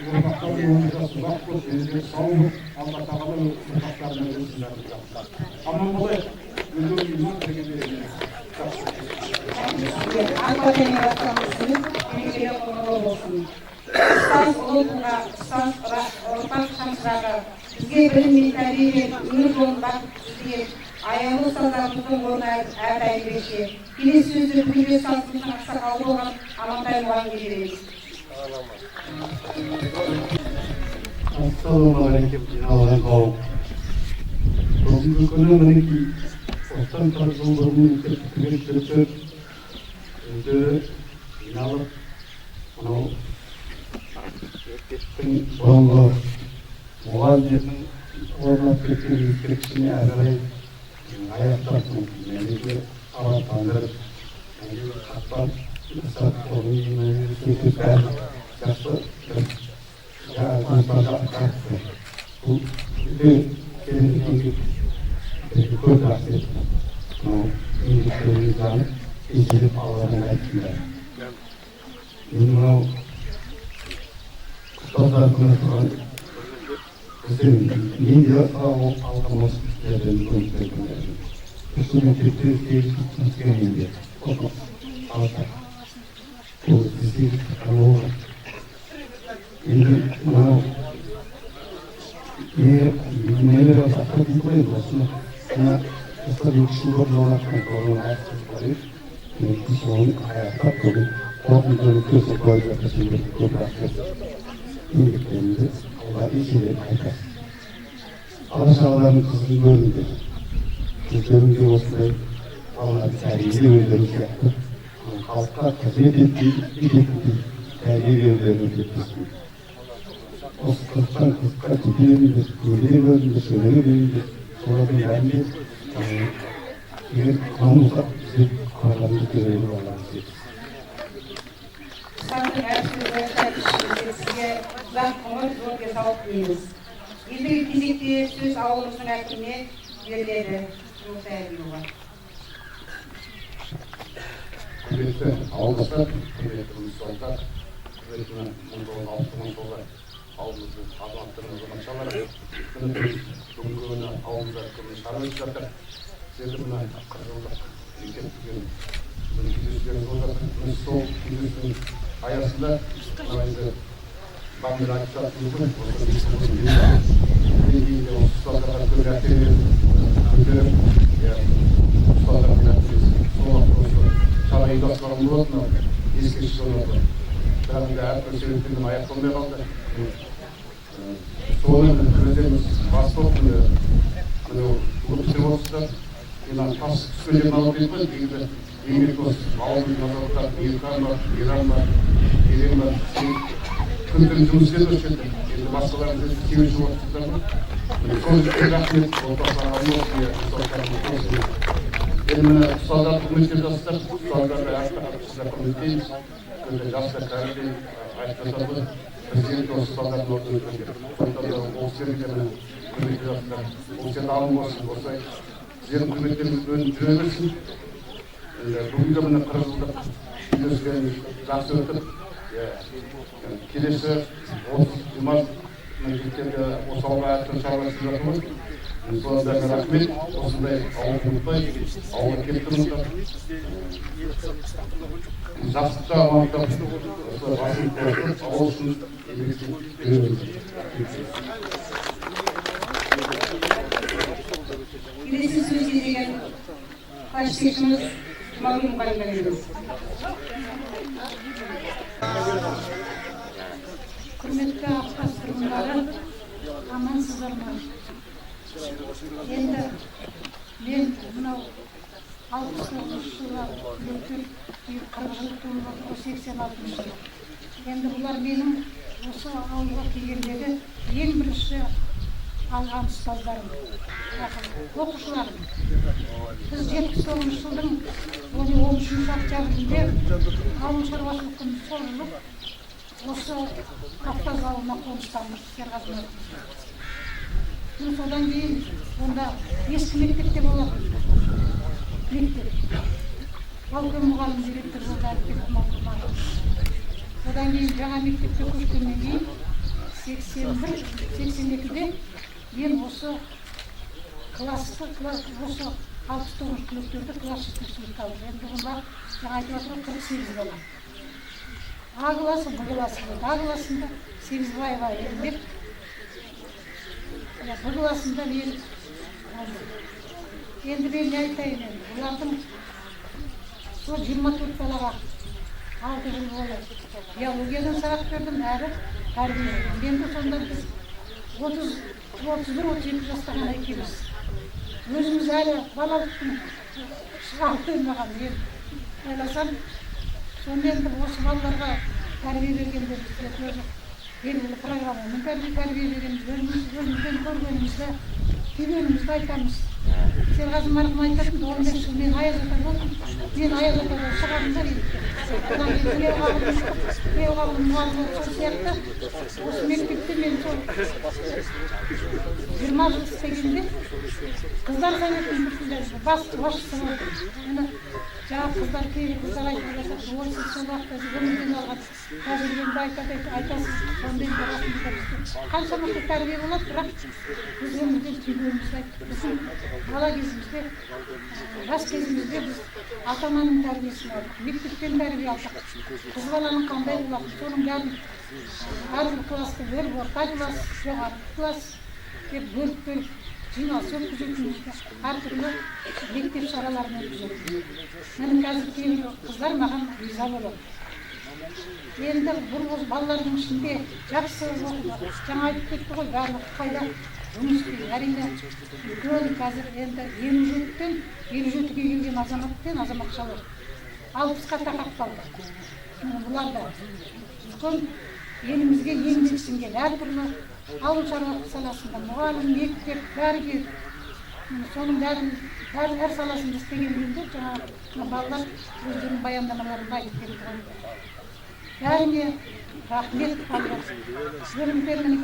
uzaklarının ömür yaşları uzak olsun, elleri sağ olun, Allah Teala uzaklarını ölürsünler. Aman olay, özür dilerim, teşekkür ederim. Anka Federasyonumuzun ülkeye konu olsun. Stans Oluk'a, Stans Ortak Şamsırağa, bizge bilim tarihi, ünlü olmak bizge ayalı ustalarımızın oruna ertayı beşi. Bile sözü bülge sansımızın aksakallı olan Amantay Muhan geliriz. Assalamualaikum jinalan kaum. Бүгінгі күні мінекей осыдан 40 жыл бұрын кіріп өздері жиналып мынау мектептің бұрынғы мұғалімдердің орнап кеткен ескерткішіне әрі қарай аяқтап мәнеге абаттандырып қақпан жасап кетіп бәрі жақсы бұл көп рахмет мынау еңбектеріңізді танып еселеп алғанын айттыңдар. Енді мынау ұстаздар күні тұрған мен де алған осы кісілерден көмектер күндерім. Осы мектепте келіскен еңбек алса ол бізде қалуы. Енді мынау нелер асаққа дейін қойып осыны осылар 2 жыл бұрын орнатқан қорын астын қойып мен соны аяқтап бүгін қорытындылы көсіп қойып жатыр сендерге көп рахмет. Еңбектеріңізді алла еселеп айтасыз. Алашағалардың қызын көрдіңдер. Өздерің де осындай балаларды тәрбиелеп өздерің сияқты халыққа қызмет ететіндей тәрбие берулерін жеткізсін. Осы қызықтан қызыққа кете беріңдер, өлере беріңдер, сөйлере беріңдер. Солардың бәрінде егер қанымызға бізде қалаларымызды көбейтіп аламыз деді. Сандық әршілігі шәкішімізге сізге ұзақ ғұмыр жол денсаулық тілейміз. Ендігі кезекте сөз ауылымыздың әкіміне беріледі. Жолтай Әбілова. Құрметті ауылдастар, құрметті мұсылмандар, құрметті 1960 жылғы ауылымыздың азаматтарының азаматшалары, бүгінгі күні ауылымызда күні шара өтіп жатыр. Сіздер мына 40 жылдық мектептің кездесулеріңіз болып жатыр. Біз сол кездесудің аясында енді бағымды айтып жатырмыз ғой. Деңгейінде осы ұстаздарға көп мәртебе көтеріп, ұстаздарға сол шара ұйымдастырған болатын ескерткіш орнатылды. Бірақ енді әртүрлі себептерден аяқталмай қалды. Соны өздеріңіз басып өтістіріп отырсыздар. Енді тас түскен жерін алып кетіп қой, негізі еңбек осы ауылдың азаматтар, Иран бар, Иран бар, Ерен бар. Күндерін жұмыс істеп өшкенді. Енді басқаларымыз 8 жыл отырсыздар ғой. Сол үшін рахмет, отбасыларға болсын. Енді міне ұстаздарды құрметтеп жатсыздар, ұстаздарды әрқашанда құрметтейміз. Күнде жастар кәрілден айтып жатады ғой. Президент осы ұстаздардың орнын өткізді. Сондықтан ол сіздерге құрметтеп жатсыздар. Ол сен алым болсын, осылай сіздердің құрметтеріңіз жүре берсін. Бүгінгі міне 40 жылдық үйлескен жақсы өтіп, келесі 30-20 мемлекеттерде осы ауылға әртүрлі шаруа істеп жатырмыз. Соның бәріне рахмет. Осындай ауылды ұмытпай, ауылға келіп тұрыңыздар. Жақсылықта амандап, осылай басын қосып, ауыл үшін еңбектен береміз. Келесі сөз деген классикшіміз Жұмагүл мұғалімге береміз. Құрметті Ақтас тұрғындары, амансыздар ма? Енді мен мынау 69 жылға өтіп, 40 жыл толып отыр, 86 жыл. Енді бұлар менің осы ауылға келгендегі ең бірінші алған ұстаздарым, оқушыларым. Біз 79 жылдың 13 октябрінде ауыл шаруашылықтың сол жылы осы Кавказ ауылына қоныстанбыз, Серғазы. Содан кейін онда ескі мектепте болады. Мектеп. Балкон мұғалім директор жолдары деп ұматылмады. Содан кейін жаңа мектепте көшкеннен кейін 81-82-де мен осы класты, осы 69 түлектерді класс жетекшілікке алдым. Енді бұлар жаңа айтып отырған 48 бала. А класы, Б класы болды. А класында Сегізбаева Ермек. Б класында мен алдым. Енді мен не айтайын енді, бұлардың сол 24 балаға 6 жыл болды. Биологиядан сабақ бердім, әрі тәрбие бердім. Енді сонда біз 31-32 жаста ғана екенбіз. Өзіміз әлі балалықтың шығарып қоймаған. Мен ойласам, сонда енді осы балаларға тәрбие бергенде біз белгілі программамен тәрбие береміз. Өзімізден көргенімізді, түйгенімізді айтамыз. Серғазы марқұм айтатын, 15 жыл мен Аяз ата болдым. Мен Аяз атадан шығарымдар едім. Одан кейін Тілеуғабыл мұғалім сол сияқты, осы мектепте мен сол 20 жыл істегенде қыздар советінің басшысы болдым. Жаңа қыздар, кейбір қыздар айтып жатыр, ой, сіз сол уақытта өмірден алған тәжірибемді айтасыз, сондай расында қанша мықты тәрбие болады, бірақ біз өмірден түйгенімізді айттық. Бала кезімізде, жас кезімізде біз ата-ананың тәрбиесін алдық, мектептен тәрбие алдық. Қыз баланың қандай болады, соның бәрін әрбір класты бөліп, орта класс, жоғары класс деп бөліп жиналыс өткізетінімізді, әртүрлі мектеп шараларын өткізетінімізді. Мені қазір кейбір қыздар маған риза болады. Енді бұл балалардың ішінде жақсы оқыды. Жаңа айтып кетті ғой, барлық қайда жұмыс істейді. Әрине үлкен қазір енді 57-тен 57-ге келген азаматпен азаматшалар 60-қа тақап қалды. Бұлар да үлкен елімізге еңбек сіңген әртүрлі ауыл шаруашылық саласында мұғалім, мектеп, дәрігер, соның бәрін әр саласында істегенде жаңа балалар өздерінің баяндамаларын айтып берген. Бәріне рахмет балалар. Бөлімдермен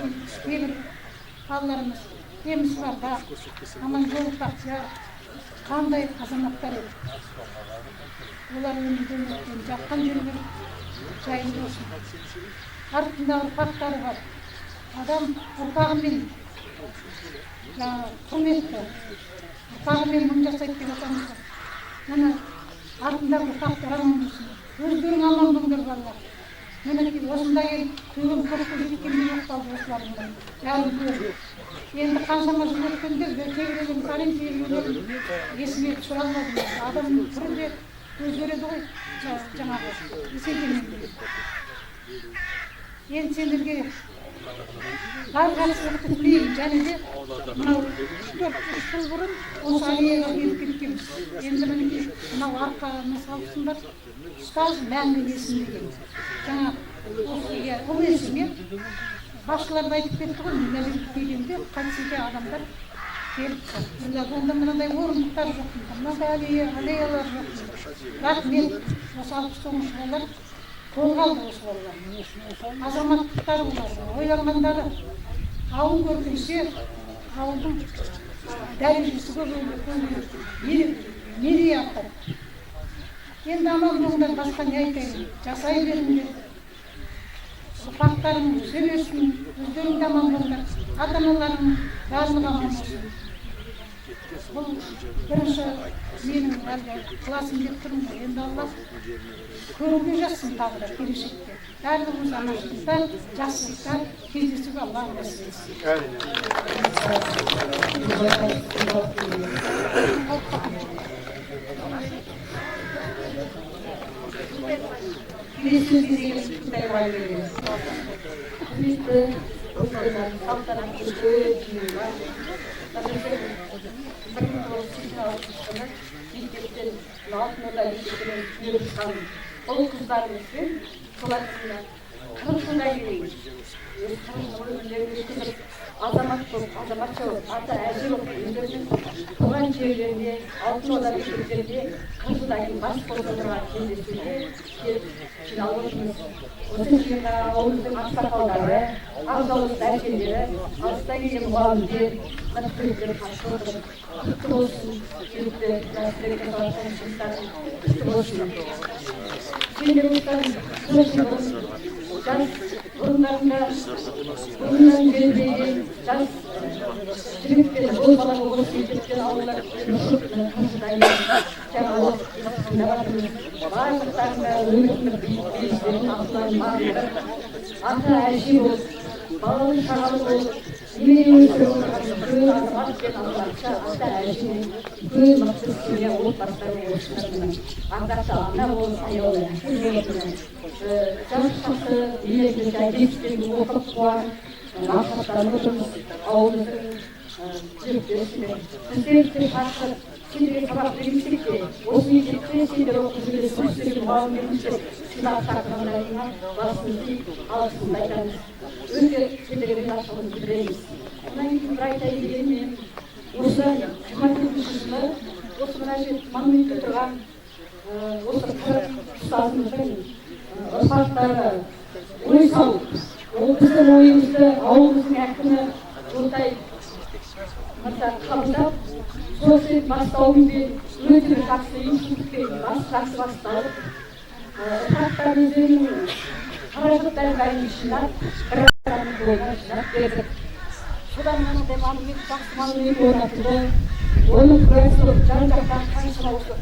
кейбір балаларымыз теміз барда, аман-жолық бақсия, қандай азаматтар еді. Олар өмірден өткен жатқан жерлер жайында болсын. Артында ұрпақтары бар. Адам ұрпағымен құрметті, ұрпағымен мың жасайды деп атамыз. Мені артындағы ұрпақтар аман болсын. Өздерің аман болыңдар балалар. Мені осында келіп, төгім құрыққа жеткенде жоқталды осыларың. Бәрін көріп. Енді қаншама жыл өткенде, кейбіреуін қарин, кейбіреуін есіме түсіре алмадым. Адамның түрі де өзгереді ғой, жаңағы есейтемейді. Енді сендерге бар жақсылықты тілеймін, және де мынау 4 жыл бұрын осы аллеяға келіп кеткенбіз. Енді мінекей мынау арқаны салсындар, ұстаз мәңгі есімде деген. Жаңа ол есіме басшыларды айтып кетті ғой, мына жерге келгенде қансеке адамдар келіп тұр. Онда мынандай орындықтар жоқ, мынандай аллеялар жоқ. Бірақ мен осы 69 жылдар қолға алды осы балалар. Азаматтықтары олар, ойланғандары. Ауыл көркейсе, ауылдың дәрежесі көбейеді, мерей артады. Енді аман болыңдар, басқа не айтайын, жасай беріңдер. Ұрпақтарың өсе берсін, өздерің де аман болыңдар, ата-аналарың барлығы аман болсын. Бұл бірінші менің әлгі классым деп тұрмын, енді Алла көруге жазсын тағы да келешекте. Барлығымыз аманшылықта, жақсылықта кездесуге Алла нәсіп етсін. мектептен алтын орда мектебінен түнеріп шыққан ұл қыздарымызбен сол арасында 40 жылдан кейін азамат болып, азаматша болып, ата әже болып, өздерінің туған жерлерінде, алтын орда мектептерінде 40 жылдан кейін бас қосып отырған кездесуге келіп жиналып отырмыз. Осы жиынға ауылымыздың ақсақалдары, ағзалыс дәрігерлері, алыстан келген мұғалімдер, қанаттіліктер қатысып отыр. Құтты болсын, келіпті дәрістері жасалатын жұмыстарын құтты болсын. Жеңдеріміздің жас бұрындарында бұрыннан келбеген жас жігіттер ол баланы осы мектептен ауылдар барлықтарында өмірдің белестерін ата әже болып баланың шағалы болып немере өсіріп отырған үлкен азамат пен азаматша ата әже үлкен мықты семья отбасылармен осындай ардақты ана болып аяулы жас шақты елімізде жетістігін оқып қуған мақсаттанып отырмыз ауылымыздың жігіттерісімен біздер қарсы сендерге сабақ бермесек те осы мектепте сендер оқып жүрген өздерің мұғалімдерімізді сыйлап шақырғаннан кейін басымызды алғысымызды айтамыз. Өте сендерге ризашылығымызды білдіреміз. Одан кейін бір айтайын дегенмен осы 24 жылы осы мына жер монументте тұрған осы 40 ұстазымыздың ұрпақтары ой салып, ол біздің ойымызды ауылымыздың әкімі Жолтай мырза қабылдап, сол бастауымен өте бір жақсы институтпен жақсы басталып, ұрпақтар өздерінің қаражаттарын бәрін жинап, бір адамның бойына жинап бердік. Содан мынандай монумент, жақсы монумент орнатылды. Оның куәсі болып, жан-жақтан қаншама осы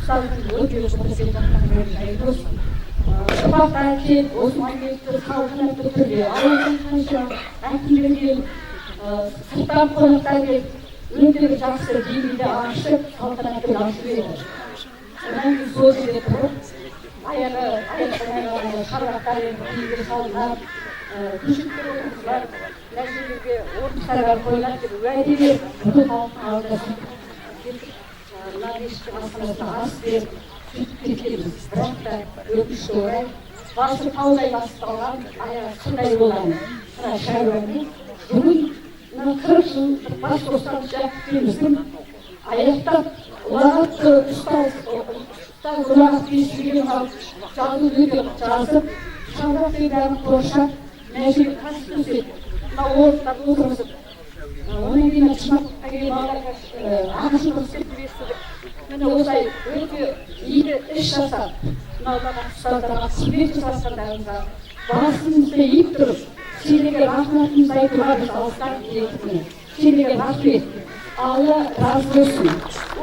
ұстаздың өте бітірген жақтан жайы болсын. Ұрпақтар келіп, осы монументті салтанатты түрде ауылдың қанша әкімдерге сырттан қонақтар келіп, өте бір жақсы деңгейде ашып, салтанатты ашып еді. Содан кейін сол жерде тұрып, аяқтан шарбақтармен киігір салынып, күшіктер отырғызылар, мына жерлерге орынсарлар қойылады деп уәде беріп, бүкіл халықтың алдында мына мешіттің асханасына ас беріп, сөйтіп кеткенбіз. Бірақ та өкінішке орай басы таудай басып қалған, аяғы қандай болған мына шаруамен бүгін 40 жыл бас бостандық жапкеніміздің аяқтап ұлағатты ұстаз ұлағат бесілген алып жазу өте жазып шаңырақпен бәрін қоршап мына жерге қас төсеп мына орындарды отырғызып одан кейін шымаққа келген балаларға ағылшын көрсетіп естідік. Міне осылай өте игі іс жасап мыналарға ұстаздарға қызмет жасағандарыңызға басымызды иіп тұрып сендерге рахметімізді айтуға біз алыстан келетінмін. Сендерге рахмет. Алла разы болсын.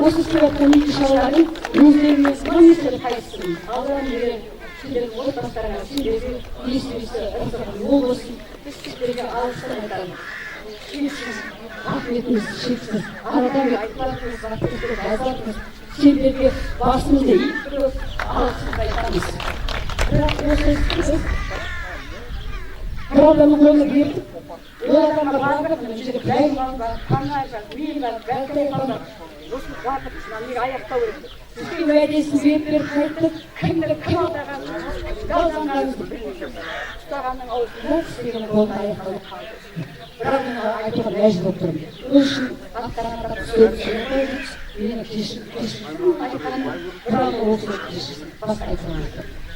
Осы себепті шараларын өздеріңіз білмейсіздер қайсысын. Алла сендердің отбасыларыңа, сендерге естімесі ырзығы мол болсын. Біз сендерге алғысын айтамыз. Шексіз, рахметіміз шексіз. Арадан айтылатынымыз бар, сендерге жазатынымыз. Сендерге басымызды иіп тұрып, алғысымызды айтамыз. Бірақ осы бір адамның қолына беріп, ол адамға барып, мына жерде жайым бар, қанай бар, мейім бар, бәрі бар. Осыны қуатып, неге аяқтау керек. Бізге уәдесін беріп қайтып, кімді кім алдаған, жалданғанымызды білмейді. Ұстағанның аузында істеген қолына аяқталып қалды. Бірақ мен айтуға мәжбүр болып тұрмын. Ол үшін аттарына сөйлеп қойдық, мені кешіріп айтқаным, бірақ ол сөз кешіріп басқа айтқаным.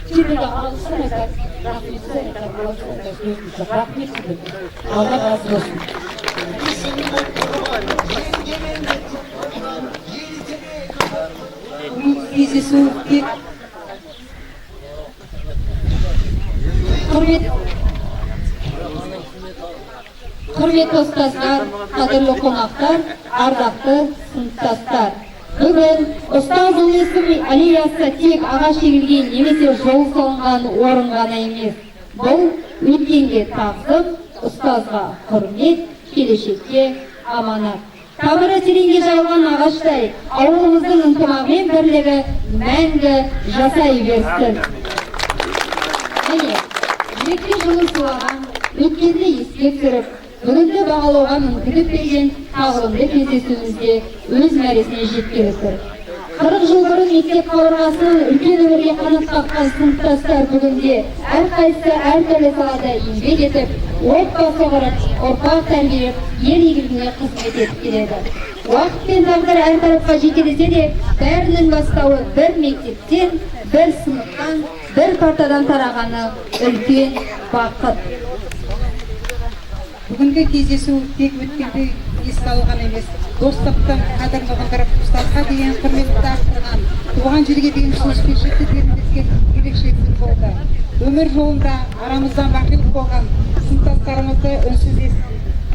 Сендерге алғысын айтады, рахметсіз айтады, алғысын айтады, рахмет сіздерге. Алла разы болсын. Кездесу тек құрметті ұстаздар, қадірлі қонақтар, ардақты сыныптастар. Бүгін ұстаз есімі аллеясы тек ағаш егілген немесе жол салынған орын ғана емес. Бұл өткенге тағзым, ұстазға құрмет, келешекке аманат. Тамыры тереңге жайылған ағаштай, ауылымыздың ынтымағы мен бірлігі мәңгі жасай берсін. Міне, жүрекке жылы сыйлаған, өткенді еске түсіріп, бүгінде бағалауға мүмкіндік берген тағылымды кездесуімізде өз мәресіне жеткелі тұр. 40 жыл бұрын мектеп қабырғасы үлкен өмірге қанат қаққан сыныптастар бүгінде әрқайсысы әртүрлі салада еңбек етіп, отбасы құрып, ұрпақ тәрбиелеп, ел игілігіне қызмет етіп келеді. Уақыт пен тағдыр әр тарапқа жетелесе де, бәрінің бастауы бір мектептен, бір сыныптан, бір партадан тарағаны үлкен бақыт. Бүгінгі кездесу тек өткенді еске алған емес, достықтың қадірін ұғындырып, ұстазға деген құрметті арттырған, туған жерге деген сүйіспеншілікті тереңдеткен ерекше күн болды. Өмір жолында арамыздан бақилық болған сыныптастарымызды үнсіз естіп,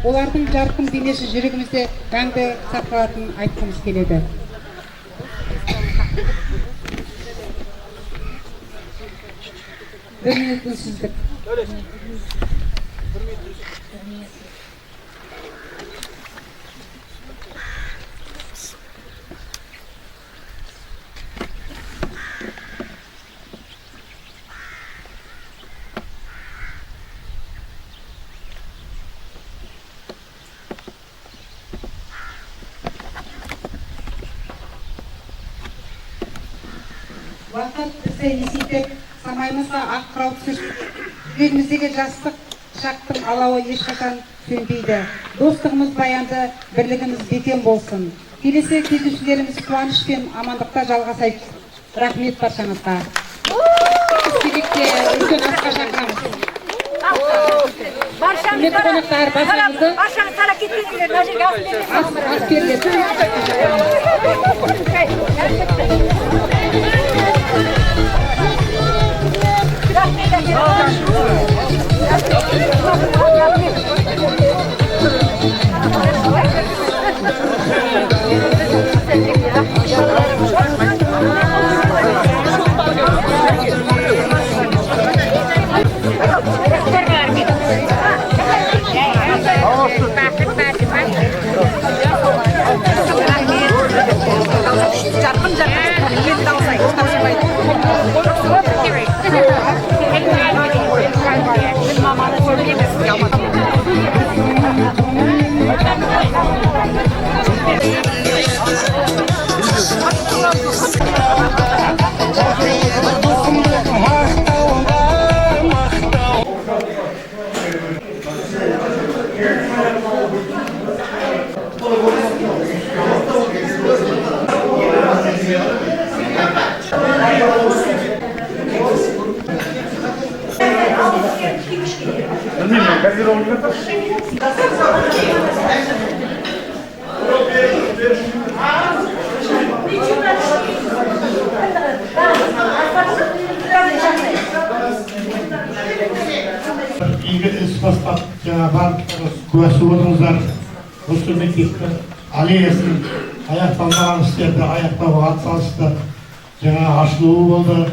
олардың жарқын бейнесі жүрегімізде мәңгі сақталатынын айтқымыз келеді. Bir minut ünsüzlük. Vakit bize esitip, самаймызға ақ қырау түсіріп, жүрегіміздегі жастық шақтың алауы ешқашан сөнбейді. Достығымыз баянды, бірлігіміз бекем болсын. Келесі кездесулеріміз қуаныш пен амандықта жалғасайық. Рахмет баршаңызға. Кезекте үлкен асқа шақырамыз. Құрметті қонақтар, баршаңызды ас беріледі. Бастап, барлықтарыңыз куәсі болдыңыздар. Осы мектептің аллеясын аяқталмаған істерді аяқтауға атсалысты. Жаңа ашылуы болды.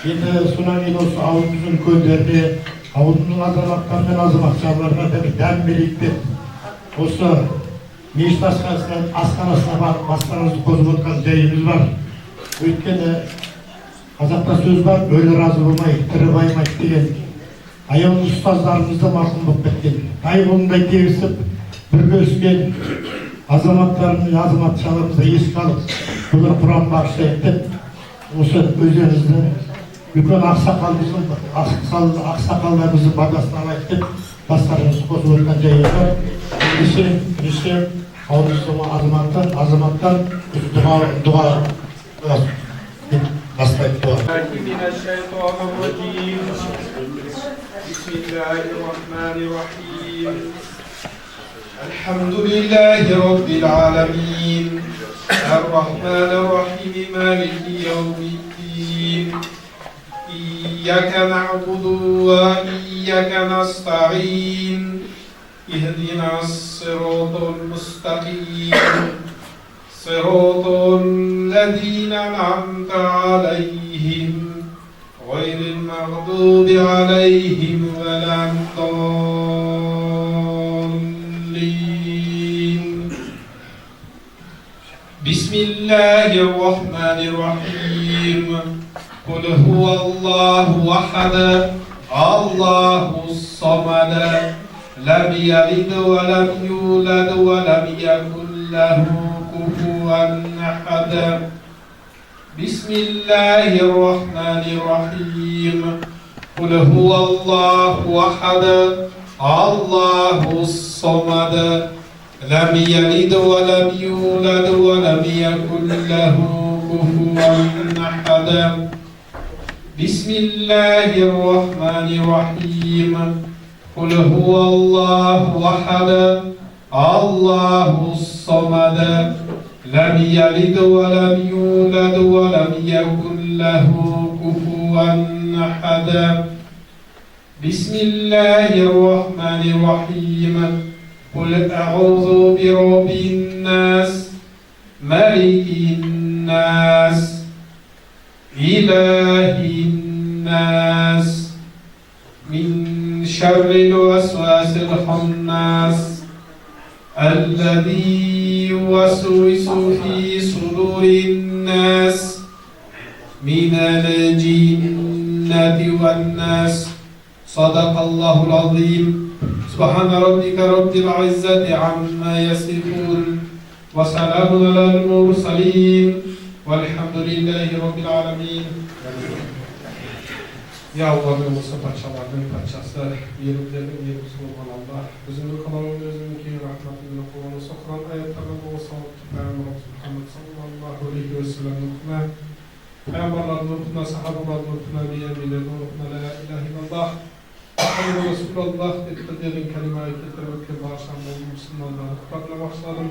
Енді сонан кейін осы ауылымыздың көлдерде ауылымыздың азаматтары мен азаматшаларына дәм берейік деп осы мешіт асханасына барып бастарыңызды қосып отырған жайымыз бар. Өйткені қазақта сөз бар, өлі разы болмай, тірі байымайды деген. Аяулы ұстаздарымызды марқұм болып кеткен. Ай қолындай тегісіп, бірге өскен азаматтарымыз, азаматшаларымызды еске алып, бұлар құран бағыштайық деп, осы өздеріңізді үлкен ақсақалдарымыздың батасын алайық деп, бастарыңызды қосып отырған жайы бар. Ендеше ауылымыздың азаматтар дұға бастайды. بسم الله الرحمن الرحيم الحمد لله رب العالمين الرحمن الرحيم مالك يوم الدين إياك نعبد وإياك نستعين اهدنا الصراط المستقيم صراط الذين أنعمت عليهم غير المغضوب عليهم ولا الضالين بسم الله الرحمن الرحيم قل هو الله أحد الله الصمد لم يلد ولم يولد ولم يكن له كفوا أحد بسم الله الرحمن الرحيم قل هو الله أحد الله الصمد لم يلد ولم يولد ولم يكن له كفوا أحد بسم الله الرحمن الرحيم قل هو الله أحد الله الصمد لم يلد ولم يولد ولم يكن له كفوا أحد بسم الله الرحمن الرحيم قل أعوذ برب الناس ملك الناس إله الناس من شر الوسواس الخناس الذي يوسوس في صدور الناس من الجنة والناس صدق الله العظيم سبحان ربك رب العزة عما يصفون وسلام على المرسلين والحمد لله رب العالمين Ya Allah'ın olsa parçalarının parçası, yerimlerin yerimiz olan Allah, özünü kalanın özünü rahmetine kullanı sokran ayetlerine olsa Peygamber Muhammed sallallahu aleyhi ve sellem nukuna, Peygamberlerin nukuna, sahabaların nukuna, niyemilerin nukuna, la ilahe illallah, Muhammed Resulullah dediğin kelimeyi getirmek bağışlanma Müslümanları kutlatma başladım.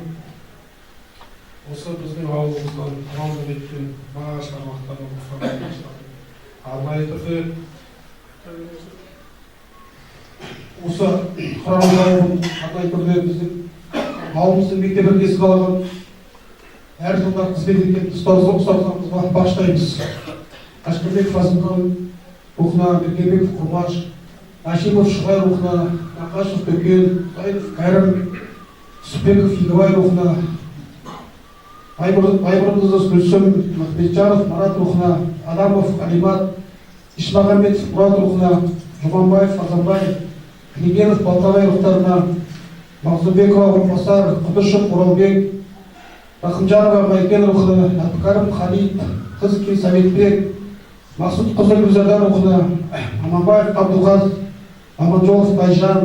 Olsa bizim havlumuzdan tamamını etkin bağışlamaktan kutlatma başladım. Arnayı türlü осы құрамын арнайы түрде біздің ауылымыздың мектебін еске алған әр жылдар қызмет еткен ұстазымызға бағыштаймыз. Қашқарбеков Азымхан рухына, Бергебеков Құрмаш, Ашимов Шұғай рухына, Нақашев Төкен, Сайынов Кәрім, Сүпеков Егебай рухына, Айбұрымызды Гүлсім Махметжанов Марат рухына, Адамов Алимат, Ишмағамбетов Мұрат рухына, Жұманбаев Азамбай, Кнегенов Балтабай рухтарына, Мағзубекова Ғұрмасар, Құдышев Оралбек, Рахымжанова Майкен рухына, Әбдікәрім Халид, Қызки Саметбек, Мақсұт Құзыр рухына, Аманбаев Абдулғаз, Аманжолов Байжан,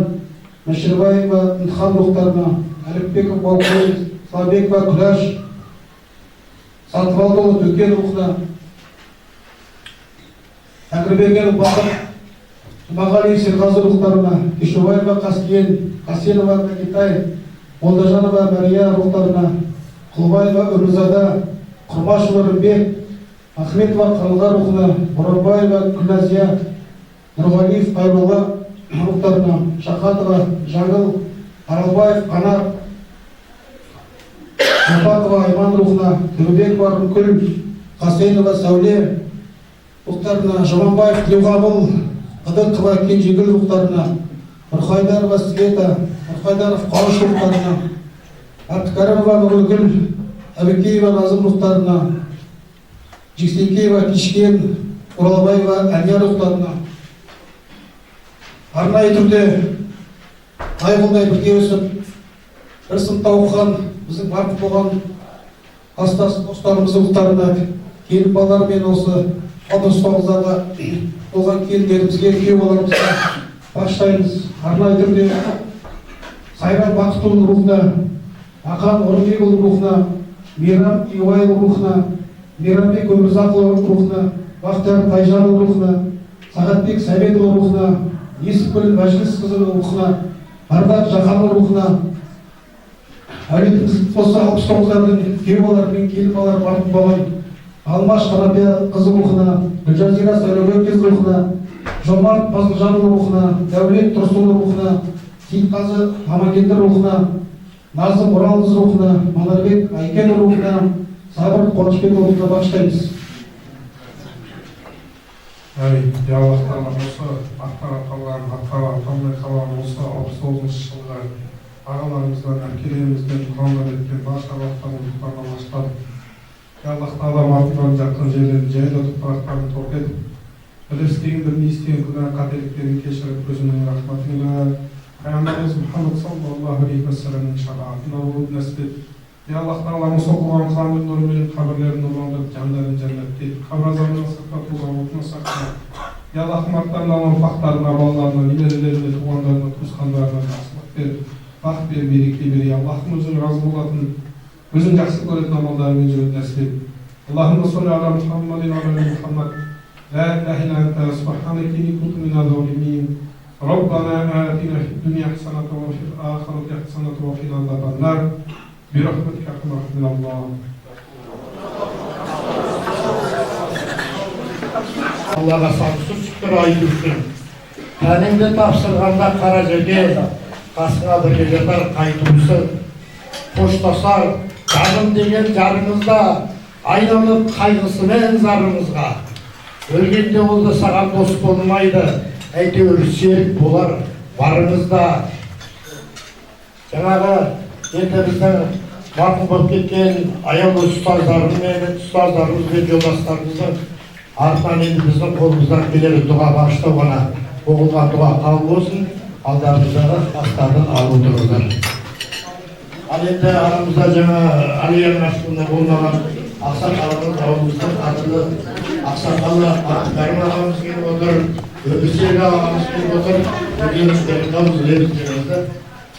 Мәшірбаева Нұрхан рухтарына, Әліпбеков Балқой, Слабекова Күләш, Сатыбалдығы Төкен рухына, Әкірберген Бақыт, Жұмағалиев Серғазы рухтарына, Кешубаева Қаскен, Қасенова Кәкетай, Молдажанова Мәрия рухтарына, Құлбаева Өмірзада, Құрмашева Рүмбек, Ахметова Қарылға рухына, Боранбаева Күлназия, Нұрғалиев Қайролла рухтарына, Шахатова Жаңыл, Аралбаев Қанат, Жапақова Айман рухына, Түрбекова Рүмкүл, Қасенова Сәуле рухтарына, Жаманбаев Тілеуғабыл, Қыдырқова Кенжегіл рухтарына, Нұрхайдарова Света, Нұрхайдаров Қауыш рухтарына, Әбдікәрімова Нұргүл, Әбекеева Назым рухтарына, Жексенкеева Кишкен, Оралбаева Әлия рухтарына, арнайы түрде айғылдай бірге өсіп, бір сыныпта оқыған, біздің марқұм болған кластас достарымыздың рухтарына, келін балалар мен осы қадыр ұстазға болған келіндерімізге, күйеу балаларымызға бағыштаймыз. Арнайы түрде Сайран Бақытұлының рухына, Ақан Орынбекұлының рухына, Мейрам Ивайұлының рухына, Мейрамбек Өмірзақұлының рухына, Бақтияр Тайжанұлының рухына, Сағатбек Сәбетұлының рухына, Есіпкүл Мәжілісқызының рухына, Ардақ Жақанның рухына, әулетіміз осы 69-лардың күйеу балалары мен келін балалары марқұм болған Алмаш Қанапия қызы рухына, Гүлжазира Сайлаубекқызы рухына, Жомарт Басылжанұлы рухына, Дәулет Тұрсұлы рухына, Сейітқазы Амангелді рухына, Назым Оралқызы рухына, Манарбек Айкен рухына, Сабыр Қуанышбек рухына бағыштаймыз. Ya Allah'tan olsa, aktaran atılmay kalan olsa, 69 жылғы ағаларымыздан, әкелерімізден, туғандар еткен барша Allah'tan ұлықтарға başladık. Ya Allah Ta'ala martıların жақын жерлерін жайлы тұпырақтарын тоқ етіп, білістеген білмей істеген күнә қателіктерін кешіріп, өзінің рахматыңа, Peygamberimiz Muhammed sallallahu aleyhi ve sellem'in şefaatine olup nasip et. Ya Allah Teala musallallahu kanun nurunun haberlerini olanlar canların cennette. Kabrazanın sıfatı zavutuna sakla. Ya Allah martlarına, faktarına, ballarına, nimelerine, tuğanlarına, tuzkanlarına nasip ver. Bak ver, birikli ver. Ya Allah'ın özün razı olasın. Özün жақсы көретін амалдарымен жүретін нәсіп ет. Аллахумма салли ала Muhammadin ва ала Muhammad. La ilaha illa anta subhanaka inni kuntu minaz zalimin. Rabbana atina fid dunya hasanatan wa fil akhirati hasanatan wa qina adhaban nar. Bi rahmatika ya Allah. Allah'a sonsuz şükür aytıyorsun. Тәніңді тапсырғанда қара жерге қасыңа бірге жатар қайтуысы, қоштасар жарым деген жарыңызда айналып қайғысымен зарыңызға. Өлгенде ол да саған дос болмайды, әйтеуір серік болар барыңызда. Жаңағы енді біздің марқұм болып кеткен аяулы ұстаздарымыз бен жолдастарымыздың артынан енді біздің қолымыздан келер дұға бағыштау ғана. Оғылға дұға қабыл болсын, алдарыңыздағы астарын алып отырыңыздар. Ал енді арамызда жаңа Алияның ашылығында болмаған ақсақалымыз, ауылымыздың қадірлі ақсақалы Кәрім ағамыз келіп отыр, Өмірсек ағамыз келіп отыр. Өздеріңіз лебіздеріңізді,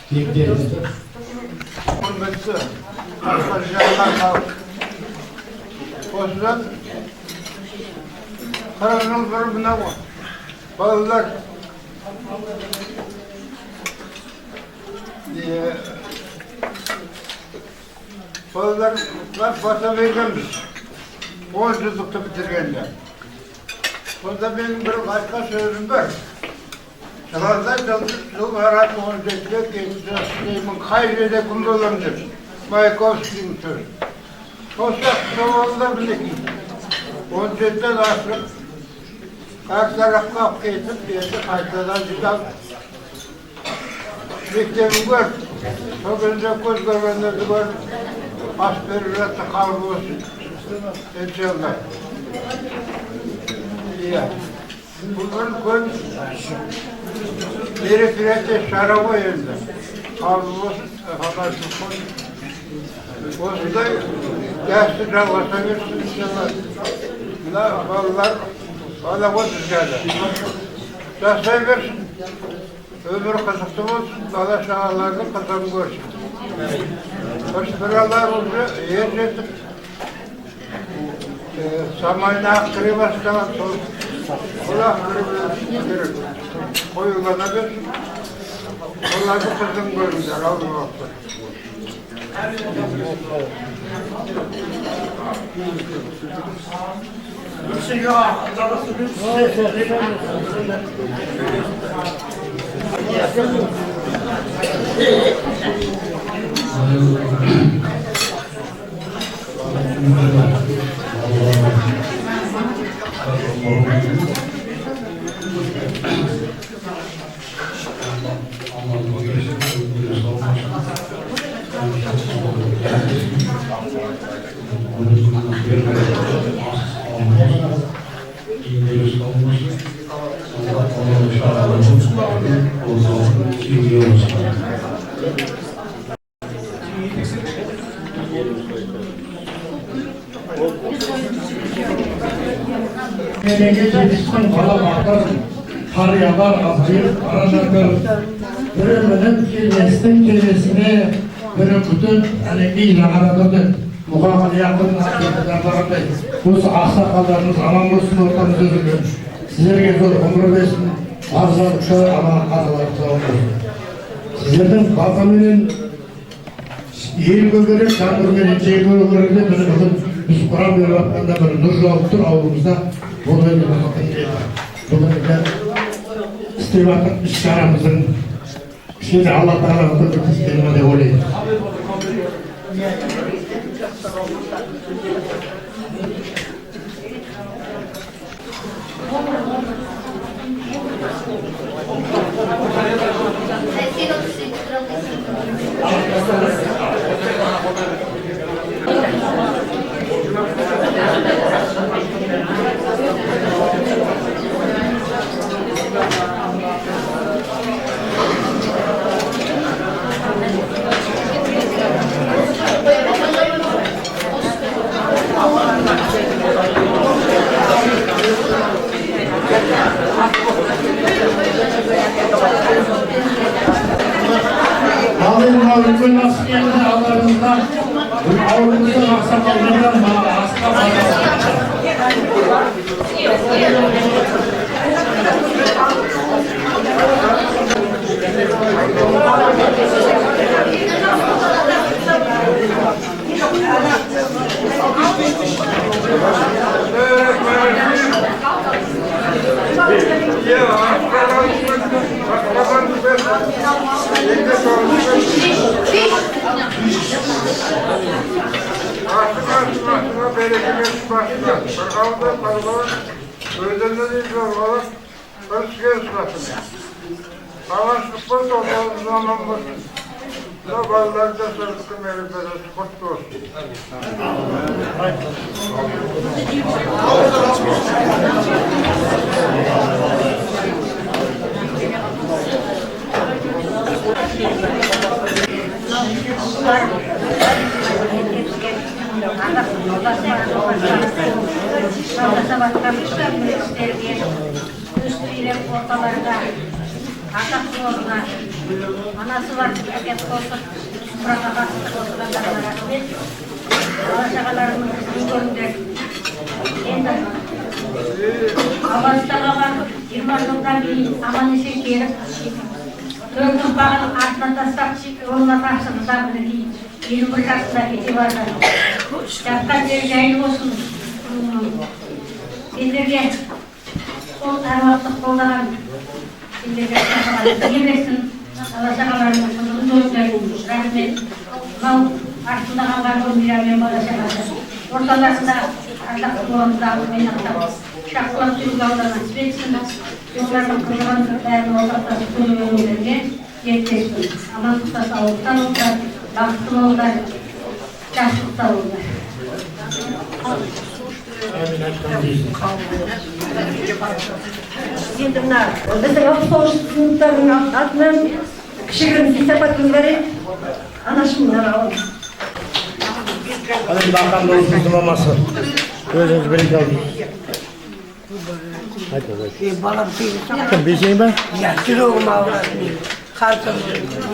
тілектеріңізді. Құрметті Ақсақ жағынан халық. Осыдан 40 жыл бұрын мына балалар баса бергенбіз 10 жылдықты бітіргенде. Сонда менің бір айтқан сөзім бар. Жыландай жыл арасы 17-ге кейінгі қай жерде күн болам деп Маяковскийдің сөзі. Осы балалар мінекей 17-ден асырып қақ тарапқа кетіп енді қайтадан жидалды. Мектебін көрді. Сол кезде көз көргендерді көрді. Ас беріп жатты, қабыл болсын. Иншалла. Иә. Бұл бір үлкен мерекелерде шара ғой енді. Қабыл болсын, хабаршылық болсын. Осындай дәстүр жалғаса берсін иншалла. Мына балалар бала отыр жады. Жасай берсін. Өмір қызықты болсын, бала шағалардың қызығын көрсін. Бір-алар уже ер жетіп, самайына ақ кіре бастаған сол. Ол ақ кіре керек. Қойылана берсін. Олардың қызығын көріңдер, алып уақытта. Meleke жетişkin kalabalıklar, karyalar, azayıp, aranırlar. Birinin kelesine, biri bütün alekiyle aradırdı. Muhammad yakının akıbetlerinde bu aksakallarınız aman olsun ortamız özürlü. Sizlerge zor ömür versin, arzalıkta aman aralarında olsun. Sizlerden balkamının ел көкірек, жаңбырмен жел көкіректе бugün biz Kur'an verip atmanda bir nur жауыптыр ауылымызда бұл өте бүгін істеп жатыр іс-шарамыздың ішінде Алла Тағала өткізгені деп ойлаймын. Anası var, erkek olsun, bırak akasını oturanlarına rahmet. Alacakalarımın göründü. Ağaçlara var, 20 yıldan bir aman işe gelip, dördün bağın altına taslak yoluna karşılığı da bunu değil. 21 yaşında geçi vardı. Yaptan bir yayın olsun. Bildirge, sol ervatlık kullanan, bildirge, yemesin. Alacakalarımın sonunu dördü. Rahmet. Mal aslında kalan bir yerden alacakalar. Ortalarında Allah kulağında beni atar. Şahslar Türk'lerden nasip etsin. Yollardan kırılan ortadan sürüyorlarına yetişsin. Aman kısa sağlıktan olurlar, baktım olurlar, yaşlıkta olurlar. Şimdi bunlar, bizim yoksul sınıflarının adından kişilerin hesap günleri anlaşımlar alın. Hadi bir bakalım da olsun maması. Gözünüz birlikte alın. Hadi Bana bir şey bakın. Bir şey mi? Ya sürüyorum avradım. Kalsın.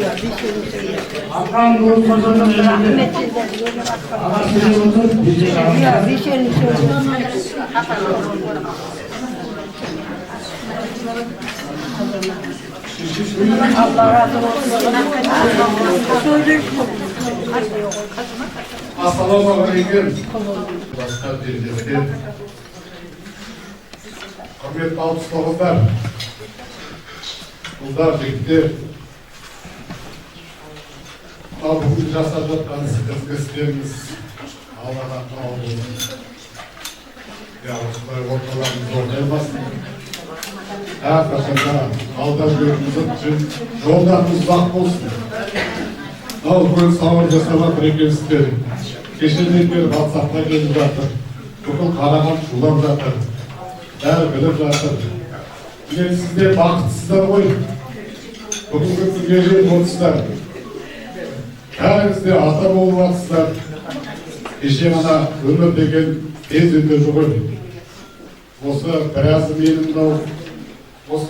Ya bir şey mi söyleyeyim? Hakan Doğu Kozan'ın önünde. Ya bir şey mi söyleyeyim? Allah razı olsun. Assalomu alaykum. Boshqa prezident. Hurmatli alqishlovlar. Qizlar, yigitlar. Bugun jasad o'tgan sizga istaymiz. Allohdan duo bo'lsin. Ya Xudoy o'rtalarimiz o'rnaymasin. Her kaçanda aldar görümüzün için yollarımız uzak olsun. Bugün sağır cesaret bırakıyoruz. Geçenler bir WhatsApp'ta gelip жатыр. Bugün Karaman şulan жатыр. Her bilip жатыр. Yine sizde bakıtsızlar koy. Bugün gece olmuşlar. Herinizde ata olmazsızlar. Geçen ana ömür degen tez önde çok öyle. Olsa birazım yerimde осы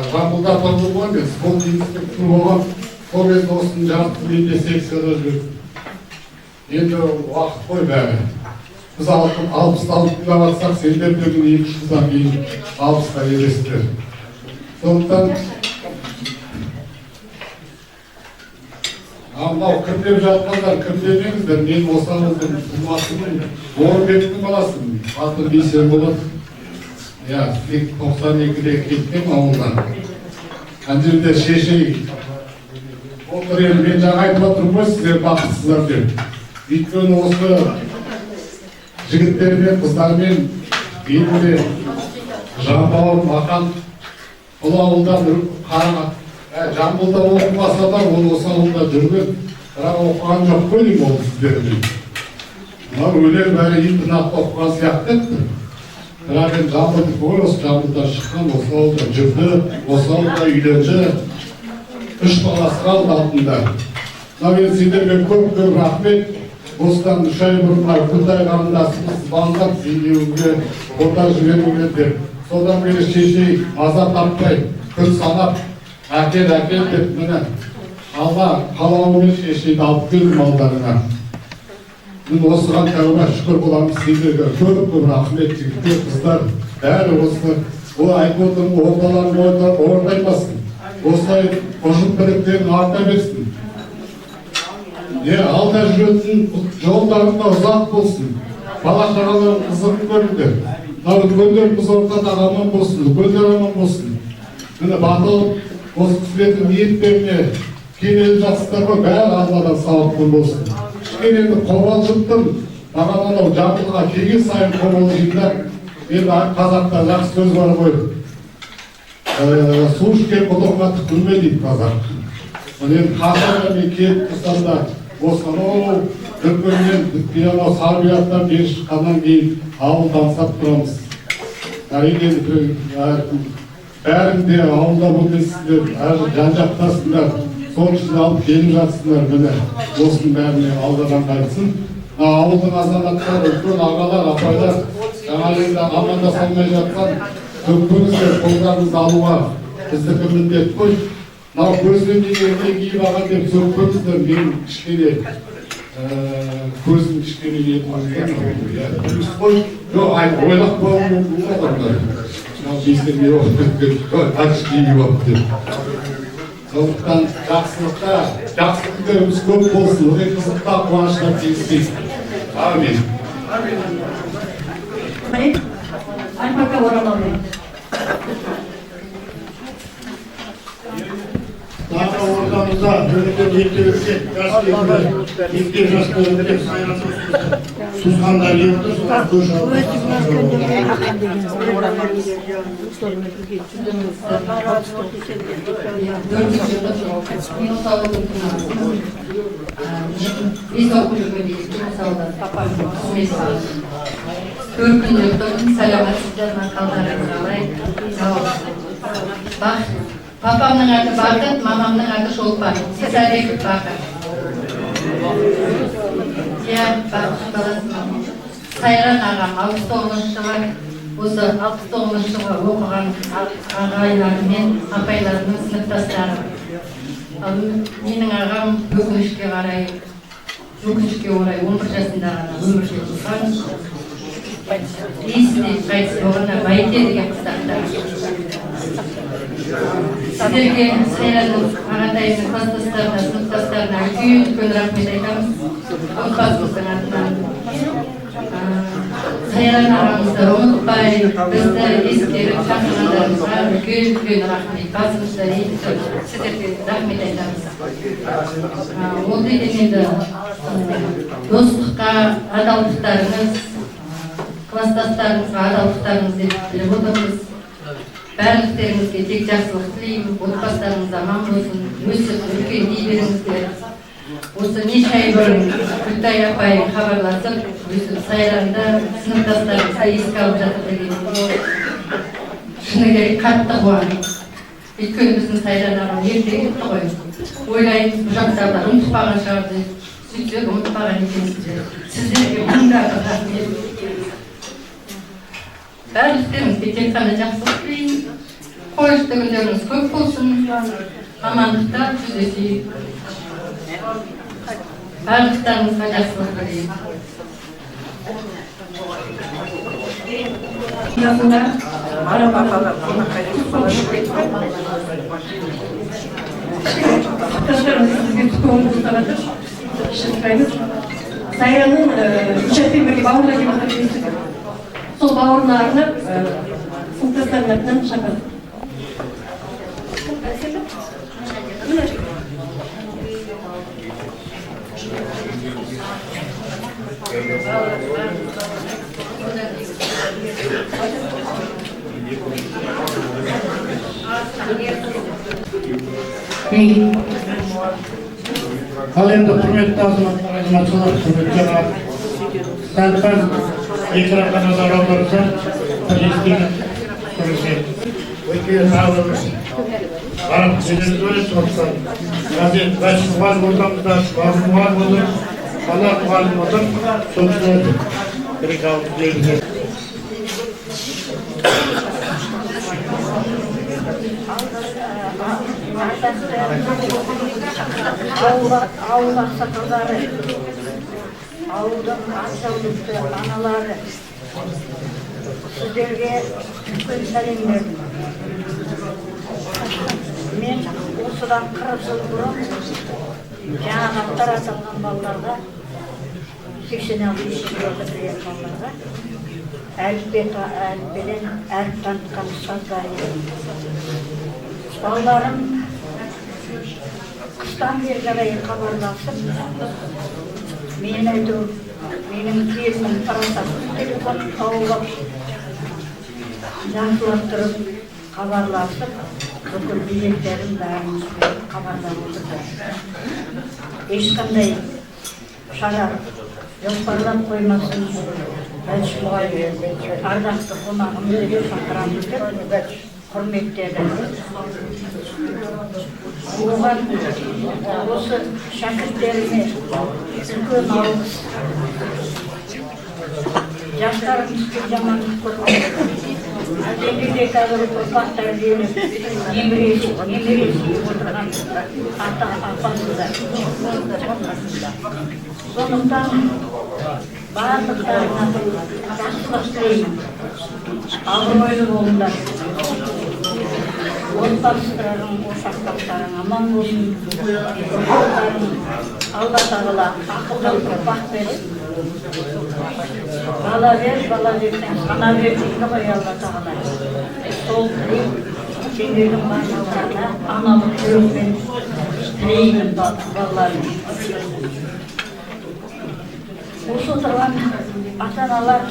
жамбылда тұрдым ғой мен сол кеңістіктің оған сол кезде осының жартысы менде секцияда жүрдім. Енді уақыт қой бәрі. Біз 60'ты алып келе жатсақ, сендер деген 2 жылдан кейін 60'қа ересіздер. Сондықтан мынау кірдеп жатқандар кірдемеңіздер. Мен осы ауылдың тумасымын, Орынбектің баласымын. Аты Бейсен болады. Ya, 92'de gittim ağından. Annemde şey, oturuyor, ben de ayıp oturmuş, size bakmışsınlar diyor. Bütün olsa, jigitlerle, kızlarla, birbirine, Jambal, Makan, o ağıldan Karaman, Jambul'da okumasa da, o olsa ağılda durmuyor. Бірақ оқыған жоқ қой деймін ол сіздерді. Мынау өлең бәрі интернатта оқыған сияқты етті. Бірақ енді жамбылдық қой, осы жамбылдан шыққан, осы ауылда жүрді, осы ауылда үйленді, 3 баласы қалды алдында. Мынау енді сендерге көп рахмет. Осыдан 3 ай бұрын Күлтай қарындасымыз звондап сендеуге, қодар жіберуге деп. Содан бері шешей маза таппай, күн санап, әкел деп міне. Алла қалауымен шешейді алып келдім малдарына. Мен осыған тәуба шүкір боламыз сендерге көп рахмет жігіттер қыздар бәрі осы ол айтып отырмын ордаларын орындаймасын осылай ұжым бірліктерін арта берсін алда жүретін жолдарында ұзақ болсын бала шағаларың қызығын көріңдер мынау үлкендеріміз ортада аман болсын үлкендер аман болсын міне батыл осы кісілердің ниеттеріне келіп жатсыздар ғой бәрі алладан сауапты болсын кішкене қобалжыттым маған анау жамбылға келген сайын қобалжиды енді қазақта жақсы сөз бар ғой су ішкен құдыққа түкірме дейді қазақ енді қазіргі мен келіп тұрсам да осынау дүркіннен анау сарбияттан бері шыққаннан кейін ауылды аңсап тұрамыз әрине бәрің де ауылда болмайсыңдар жан жақтасыңдар сол үшін алып келіп жатсыңдар міне осының бәріне алладан қайтсын ауылдың азаматтары үлкен ағалар апайлар жаңа енді амандаса алмай жатқан көпіңіздер қолдарыңызды алуға біздікі міндет қой мынау көзбен дегенде киіп алған деп сөкпеңіздер менің кішкене көзім кішкене етіңізден дұрыс қой жоқ ойлап қойған адамдар мынау бізде не болып әкші киіп алып деп сондықтан жақсылықтарымыз көп болсын ылғи қызықта қуанышта кездесейік амин Айпака орамалмен. Тағы ортамызда өнімдер ертелікте мектеп жастарында Сузғандар ертті солар көш Көркіндіктің сәлематсыздар қалдарыңыз қалай папамның аты Бақыт, мамамның аты Шолпан. Сіз әлек Бақыт. Бақыт баласының Сайран ағам 69 жылы осы 69 жылы оқыған ағайларымен апайларының сыныптастары. Менің ағам өкінішке орай 11 жасында ғана өмірге шыққан. Есінде қайтыс болғанда Байте деген қыздақтар. Сіздерге Сайранның ағатайының кластастарына, сыныптастарына үлкен рахмет айтамыз. Отбасымыздың атынан. Сайран ағамызды ұмытпай, бізді ескеріп шақырғандарыңызға үлкен рахмет. Басымызды етіп сіздерге рахмет айтамыз. Ол деген енді достыққа адалдықтарыңыз, кластастарыңызға адалдықтарыңыз деп біліп отырмыз. Барлықтарыңызге тек жақсылық тілеймін, отбасыларыңыз аман болсын, өсіп үлкендей беріңіздер. Осы неше ай бұрын Күлтай апай хабарласып, өсіп Сайранда сыныптастарыңызға еске алып жатыр дегенде шыны керек қатты қуандым. Өйткені біздің Сайран ағам ерте кетті ғой. Ойлаймыз, бұл жақтағылар ұмытпаған шығар деп, сөйтсек ұмытпаған екенсіздер. Сіздерге мыңдаған рахмет. Барлықтарыңызге тек қана жақсылық тілеймін. Қуанышты күндеріңіз көп болсын. Амандықта жүздесейік. Барлықтарыңызға жақсылық тілеймін. Сайранның 3 аппен бірге бауырына келіп отырып сол бауырына арнап сыныптастарының атынан шақырдым. Ал енді құрметті азаматшылар, құрметті сәлпән экранға назар аударса, естігіп көрсек. Өйткені тағылымыз барып сөйлесіп сондықтан газет бәс мұғалім ортамызда мұғалім отыр, бала мұғалім отыр, сондықтан керек алып келді. Ауыл ақсақалдары ауылдың атжаулықты аналары, сіздерге үлкен сәлем бердім. Мен осыдан 40 жыл бұрын жаңағы аттар аталған балаларға, 86 бітірген балаларға әліппеден әріп танытқан ұстаздар едім. Балаларым қыстан бері қарай хабарласып, менің келінім парасатсыз телефон тауып жақсылап тұрып хабарласып, бүкіл билеттерім бәрін хабарлап отырды. Ешқандай шара жоспарлап қоймасын, ардақты қонағымды деп шақырамыз деп құрметтеді. Оған осы шәкірттеріме үлкен алғыс. Жастарымызға жамандық көрмейді. Әдебиетте қазір ұрпақтар беріп, немересі отырған апамызда. Сондықтан барлықтарына жақсылық тілеймін. Абыройлы болыңдар. Отбасыларың, ошақтастарың аман болсын. Алла тағала ақылдан ұрпақ берсін. Бала берсең, сана бер дейді ғой Алла тағала. Сол тілейм, сендердің барлықтарына аналық жүрекпен тілеймін балаларым. Осы отырған ата-аналар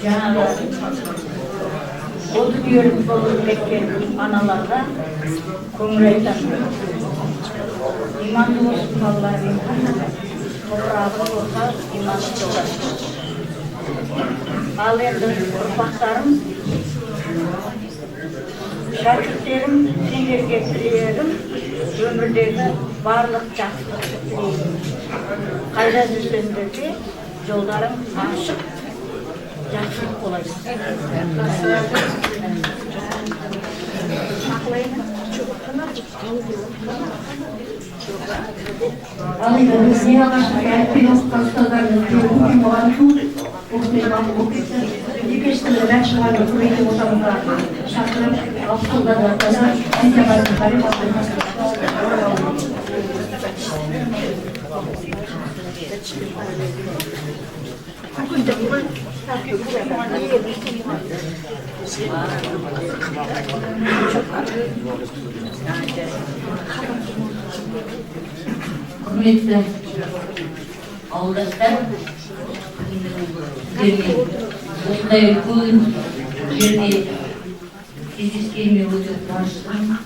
жаңағы ол дүниелік болып кеткен аналарға көңіл айтамын. Иманды болсын балаларым, топырағы болса иманды болар. Ал енді ұрпақтарым, шәкірттерім, сендерге тілерім, өмірдегі барлық жақсылықты тілеймін. Қайда жүрсеңдер де жолдарың ашық, жақсылық болады. Алайда біз ең алғашқы әліппені оқытқан ұстаздарымыз көбін оған оқитын екінші тілді мәншілерді көбейтіп ортамызға шақырып, ауыстырылған ортада әйтемайсың қарай құрметті ауылдастар, осындай үлкен жерде кездескеніме өте қуаныштымын.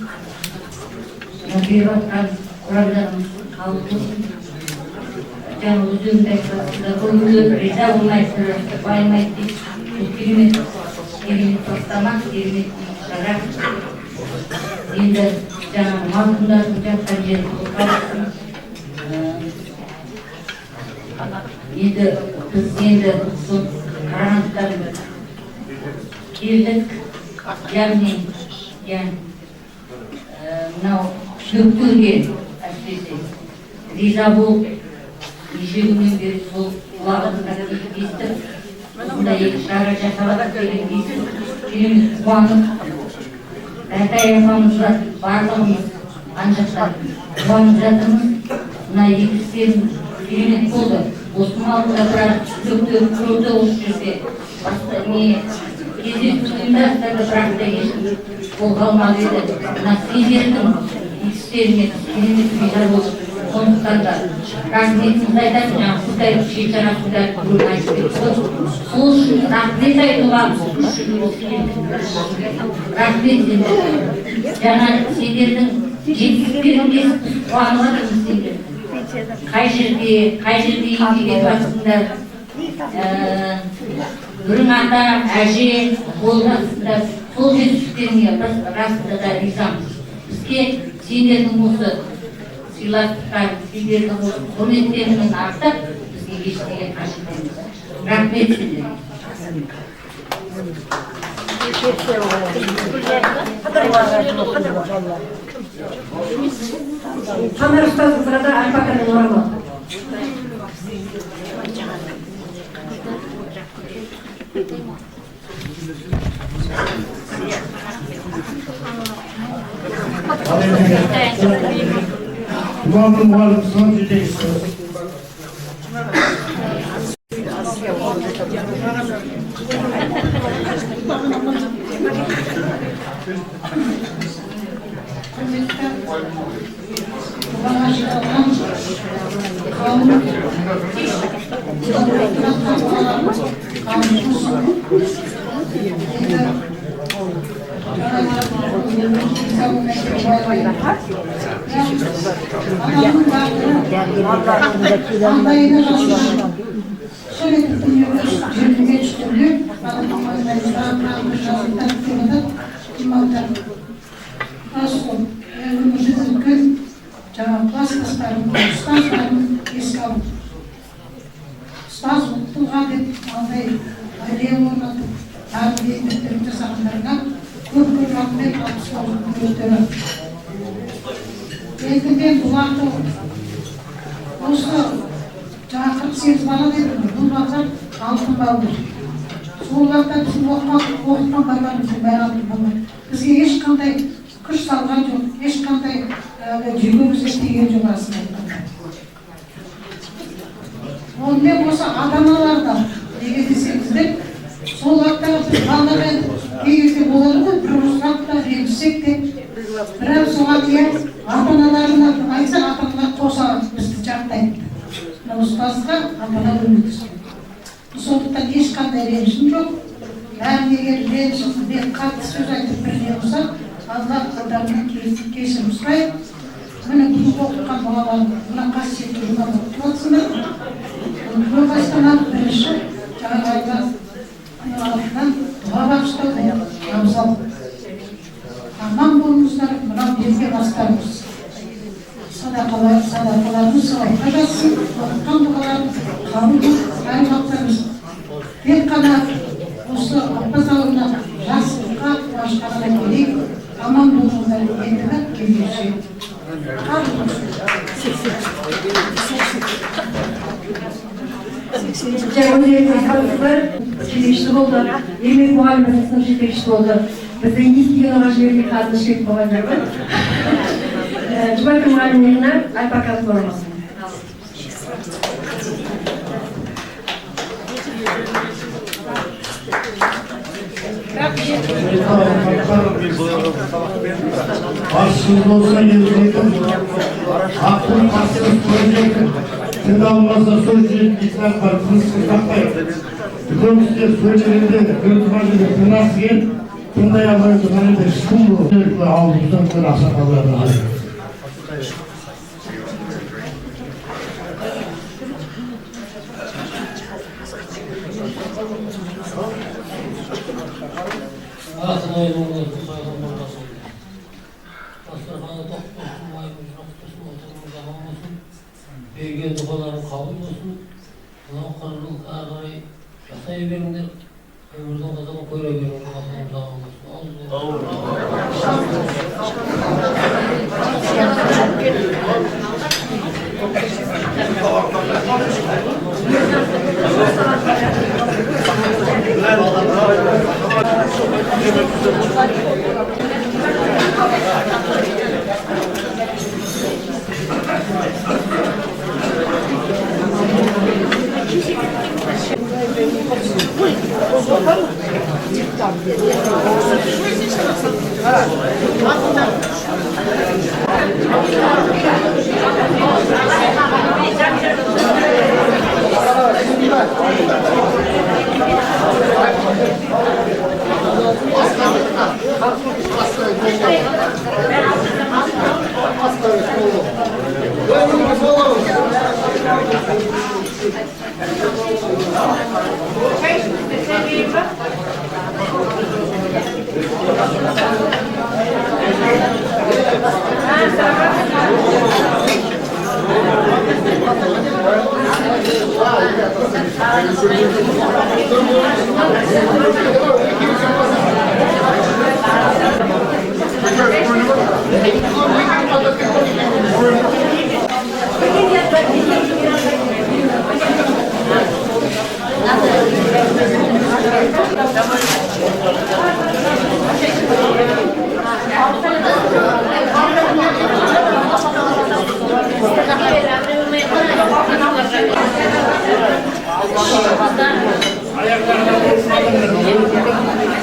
Беріп жатқан құрамдарымыз қабыл болсын. Жаңа өздеріңіз айтқансыздар, көңілі риза болмайсыздар, байымайды дейді. Керемет бастама, керемет шара. Енді жаңағы марқұмдардың жатқан жері қалсын. Енді біз сол қарағандықтан келдік. Яғни мынау шөптерге әсіресе риза болып, неше күннен бері сол құлағымызға естіп, осындай шара жасалады деген естіп, керемет қуанып, Әртай апамызға барлығымыз анжақтар қуанып жатырмыз. Мына егістеріміз керемет болды. Осының алдында бірақ шөптер құрылды осы жерде. Кездесуінде бірақ та ешкім қолға алмады еді. Мына сендердің егістеріне керемет риза болып, сондықтан да рахметімізді айтатын, жаңағы Қытай шекара Қытай күрін айтып кетті. Сол үшін рахмет айтуға рахмет сендер. Жаңа сендердің жетістіктеріңде қуанып жатырмыз сендер. Қай жерде еңбек етіп жатсыңдар. Бүрің ата, әже, қолдасыңдар. Сол жетістіктеріңе біз расында да ризамыз. Бізге сендердің осы сыйластықтар, сендердің осы құрметтеріңнен артық бізге ештеңе қажет емес. Рахмет сендерге. Қанар ұстазы сырада Альпаканың оралы. Duanın muhalefetinin жетекшісі. Ұстаз тұлға деп андай әлия орнатып, тәрбиелік жасағандарға көп рахмет өздері. Енді мен бұларды осы жаңа 48 бала дедім, бұл балдар алтын балдар. Сол уақытта біздің оқытқан балаларымыздың бәрі алтын балдар. Бізге ешқандай күш салған жоқ, ешқандай жүргімізге тиген жоқ асын айтқанда. Онымен осы ата-аналарда неге десеңіздер, сол уақыттағы біз балдармен негізде болады ғой, бір ұрысқақ та, ренжісек те, бірақ соған дейін ата-аналарына айтсақ, ата-аналар қоса бізді жақтайды. Ұстазға ата-ана өмірдескен. Сондықтан ешқандай ренжім жоқ. Бәрін егер ренжім, мен қатты сөз айтып бірден болса, Алла қолдарынан кешірім сұрайық. Міне бұл оқытқан балалар мына қасиетті жұман оқытып жатсыңдар. Көп астана бірінші жаңағыда артынан дұға бағыштау абзал. Аман болыңыздар, мынау берге бастарымыз. Садақаларымыз сауапқа жатсын, оқытқан дұғаларымыз қабыл әр уақыттарымыз. Тек қана осы Аппаз ауылына жақсылыққа, қуанышқа ғана келейік. Аман болыңыздар, ендігі кездесу. Жетекші болды, еңбек мұғаліміміздің жетекші болды. Біздің естіген оған жіберге қазір шет болған жоқ. Жұбайты мұғалімдеріне альпакасы болмасын. Aşsız olsa gelecektim, aklım aksız koyacaktım. Şimdi olmazsa söyleyecek gitler var, kızsız takmayın. Bütün size söylerinde, kırıtmacıda tırnası gel, tırnayamaydı, bana da şun bu. Özellikle aldığımızdan tırnasa kalırdı. Берген дұғаларың қабыл болсын, мынау қырылық әрі қарай жасай беріңдер, өмірдің қызығын көре беріңдер, Аллахым жағын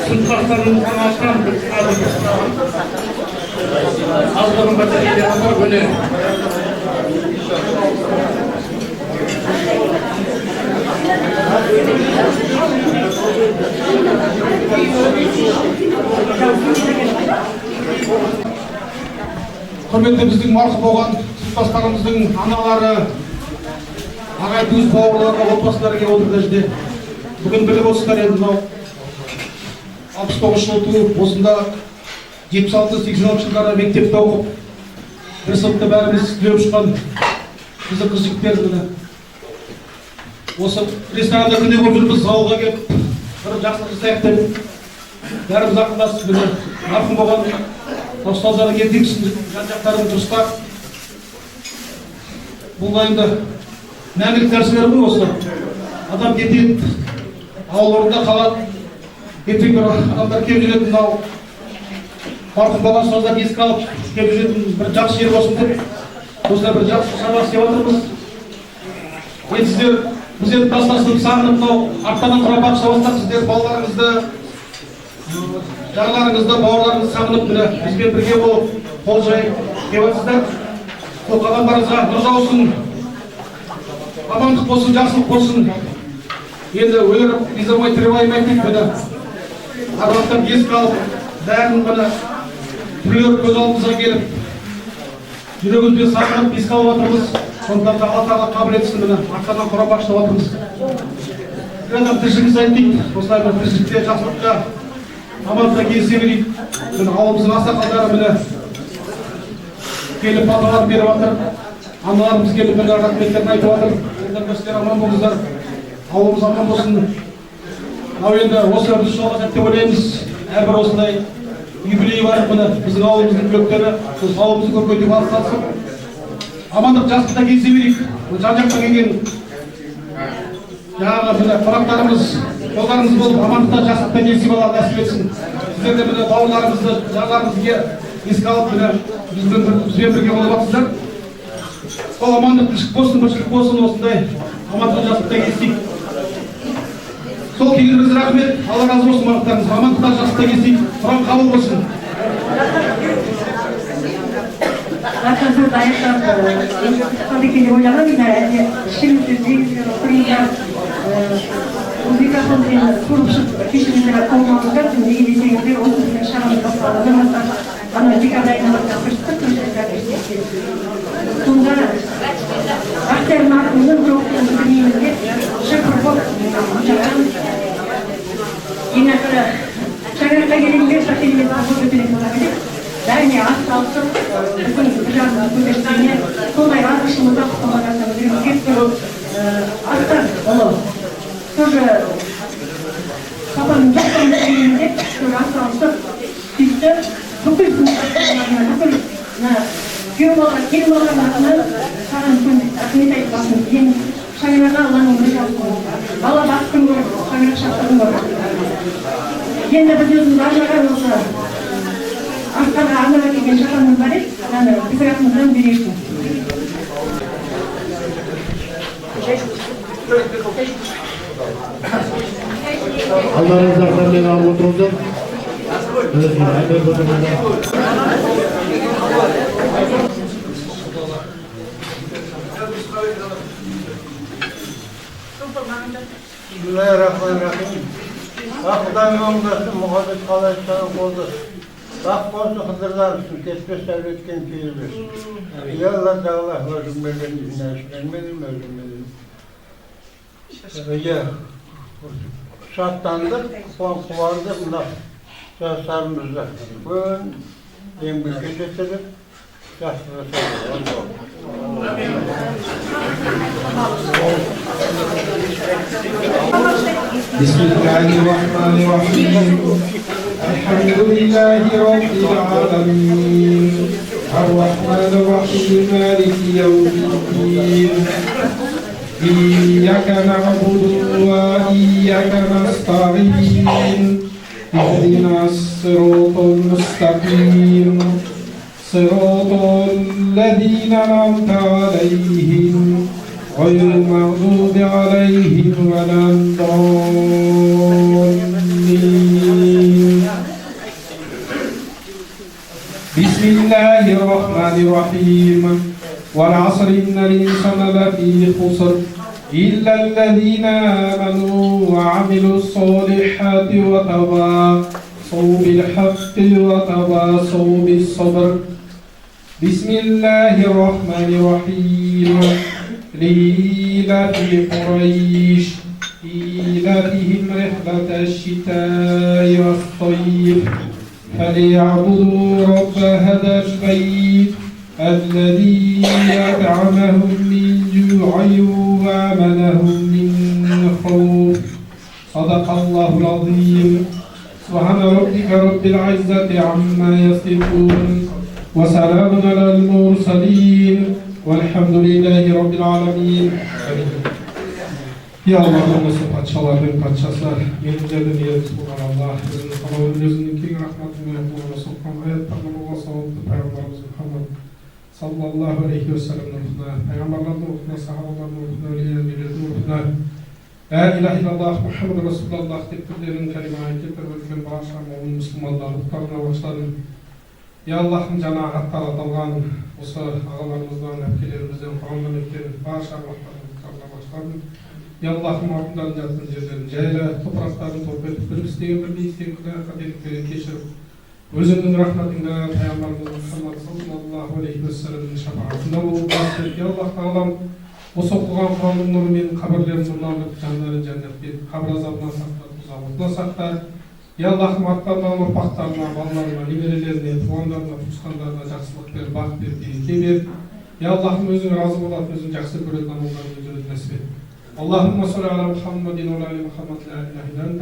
сыныптастарымыздан ашқан аздығын бәсекелеріне көне. Құрметті біздің марқұм болған сыныптастарымыздың аналары, ағай туыс бауырлары, отбасылары келіп отыр жерде. Бүгін біліп отырсыздар енді мынау 69 жыл туып, осында 76-80 жылдары мектепте оқып, бір сыныпта бәріміз түлеп ұшқан біздің қыз жігіттер міне. Осы ресторанда күнде болып жүрміз, ауылға келіп, бір жақсылық жасайық деп, бәріміз ақылдасып міне марқұм болған ұстаздардың ертеңгісін жан-жақтарын дұрыстап, бұл енді мәңгілік нәрселер ғой осы. Адам кетеді, ауыл орнында қалады, ертең бір адамдар келіп жүретін, мынау марқұм болған ұстаздар еске алып келіп жүретін бір жақсы жер болсын деп, осылай бір жақсы шаруа істеп жатырмыз. Енді сіздер, біз енді тастасып сағынып, мынау арттан құрабақ шабастар, сіздер балаларыңызды, жағаларыңызды, бауырларыңызды сағынып, міне бізбен бірге болып, қол жайып келіп жатсыздар. Сол қадамдарыңызға нұр жаусын, амандық болсын, жақсылық болсын. Енді өлер ризамай тірімай міне арбақтан еске алып, бәрін міне түрлер көз алдымызға келіп, жүрегімізбен сағынып еске алып жатырмыз. Сондықтан да Алла тағала қабыл етсін, міне арқадан құра бағыштап жатырмыз. Бір адам тіршілік жасайды дейді, осылай бір тіршілікте жақсылыққа, амандыққа келісе берейік. Ауылымыздың ақсақалдары міне келіп баталарын беріп жатыр. Аналарымыз келіп міне рахметтерін айтып жатыр. Сіздер аман болыңыздар, ауылымыз аман болсын. Ал енді осы біз жалғасады деп ойлаймыз. Әрбір осындай юбилей бар міне біздің ауылымыздың түлектері, сол ауылымызды көркейтуге атсалысып, амандық жақсылықта келісе берейік. Жан-жақтан келген жаңағы міне қонақтарымыз, жолдарыңыз болып, амандықта жақсылықта келісе бала нәсіп етсін. Сіздер де міне бауырларымызды, жағаларыңызға еске алып, міне бізбен бірге болып жатсыздар. Сол амандық тіршілік болсын, біршілік болсын, осындай амандықта жақсылықта келісейік. Сол келгеніңізге рахмет, Алла разы болсын барлықтарыңызға, амандықта жақсылықта келісейік. Құран қабыл болсын. Zaten burada ayakta tabii ki oynamayın herhalde. Şimdi oyunlar bu mikrofonun kuruluşu kişilerine konumuzda tüm ilgili 30 yaşamını kapsadı. Ama dikkatleyine bakmıştık. Bunda aktarmakının yokluğunu bildiğimizde şükür bol. Yine çağırıkta gelince şakilimiz bu bütün olabilir. Yani asfaltı bizim kucağımızda birleştiğine kolay arkadaşımızda kutlamakta birimiz asfalt olur. Sonra kapanın çok önemliliğinde asfaltı bizde bütün firmaların adına sağın akmet ayıplasın. Yeni şahinaka Allah'ın ömrü çalışsın. Allah baskın görür, şahinak şartlarını görür. Yeni biliyorsunuz aşağı olsa Arkada anlara gelgen şakanımız var et, yani biziratımızdan biriysin. Allah'ın zaferlerini alıp oturdu. Bismillahirrahmanirrahim. Akıdan yolundasın, muhabbet kalayışların oldu. Bak olsun Hıdır'dan kesme sevletken keyifler. Yallah da Allah özüm verdim, işlenmedim, özüm verdim. Ya, şartlandık, kuvardık, sağlarımızda. Bugün en büyük geçelim, yaşlı sağlar. Bismillahirrahmanirrahim. Elhamdülillahi Rabbil alemin. Ar-Rahmanir-Rahim. Maliki yevmiddin. İyyâke na'budu ve iyyâke nesta'in. İhdinâs-sirâtal mustakîm. Sirâtal lezîne en'amte aleyhim. Gayril mağdûbi aleyhim ve lad-dâllîn. بسم الله الرحمن الرحيم والعصر إن الإنسان لفي خسر إلا الذين آمنوا وعملوا الصالحات وتواصوا بالحق وتواصوا بالصبر بسم الله الرحمن الرحيم لإيلاف قريش إيلافهم رحلة الشتاء والصيف فليعبدوا رب هذا البيت الذي أطعمهم من جوع وآمنهم من خوف صدق الله العظيم سبحان ربك رب العزة عما يصفون وسلام على المرسلين والحمد لله رب العالمين. Ya Allah'ın nasıl patşaların patşası, benim cedim yerim tuğan Allah, bizim kalanın gözünün ki rahmetine Muhammed Sultan hayatlarına Allah sağlıklı Peygamberimiz Muhammed sallallahu aleyhi ve sellem ruhuna, Peygamberlerin ruhuna, sahabaların ruhuna, ölülerin ruhuna, La ilahe illallah Muhammed Resulullah tekbirlerin kelimeyi getirdiğin bağışlarına, onun Müslümanlar ruhlarına başlarım. Ya Allah'ım canaatlar adalgan, olsa ağalarımızdan, öpkelerimizden, Kur'an'dan bağışlarına başlarım. Ya Allah'ım ardından yattığın yerlerini cayla, topraklarını toplayıp, bir isteyen bir isteyenine kaderliklerini geçirip, özünün rahmetinde Peygamberimiz Muhammed sallallahu aleyhi ve sellem'in şefaatinde olup, Ya Allah Teala'm, o sokulan Kur'an'ın nurымен kabirlerin nurlanıp, canların cennet bir kabir azabından saklar, uzağlıktan saklar. Ya Allah'ım atlarından, ұрпақтарына, балаларына, немерелеріне, туғандарына, туысқандарына жақсылық бер, бақ бер, береке бер. Ya Allah'ım özün razı болатын, özün жақсы көретін амалдарын өзіңіз нәсіп et. اللهم صل على محمد وعلى ال محمد لا اله الا انت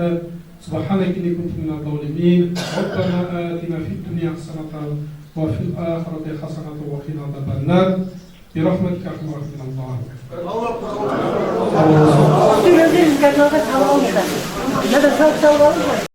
سبحانك اني كنت من الظالمين ربنا آتنا في الدنيا حسنة وفي الآخرة حسنة وقنا عذاب النار برحمتك يا ارحم الراحمين الله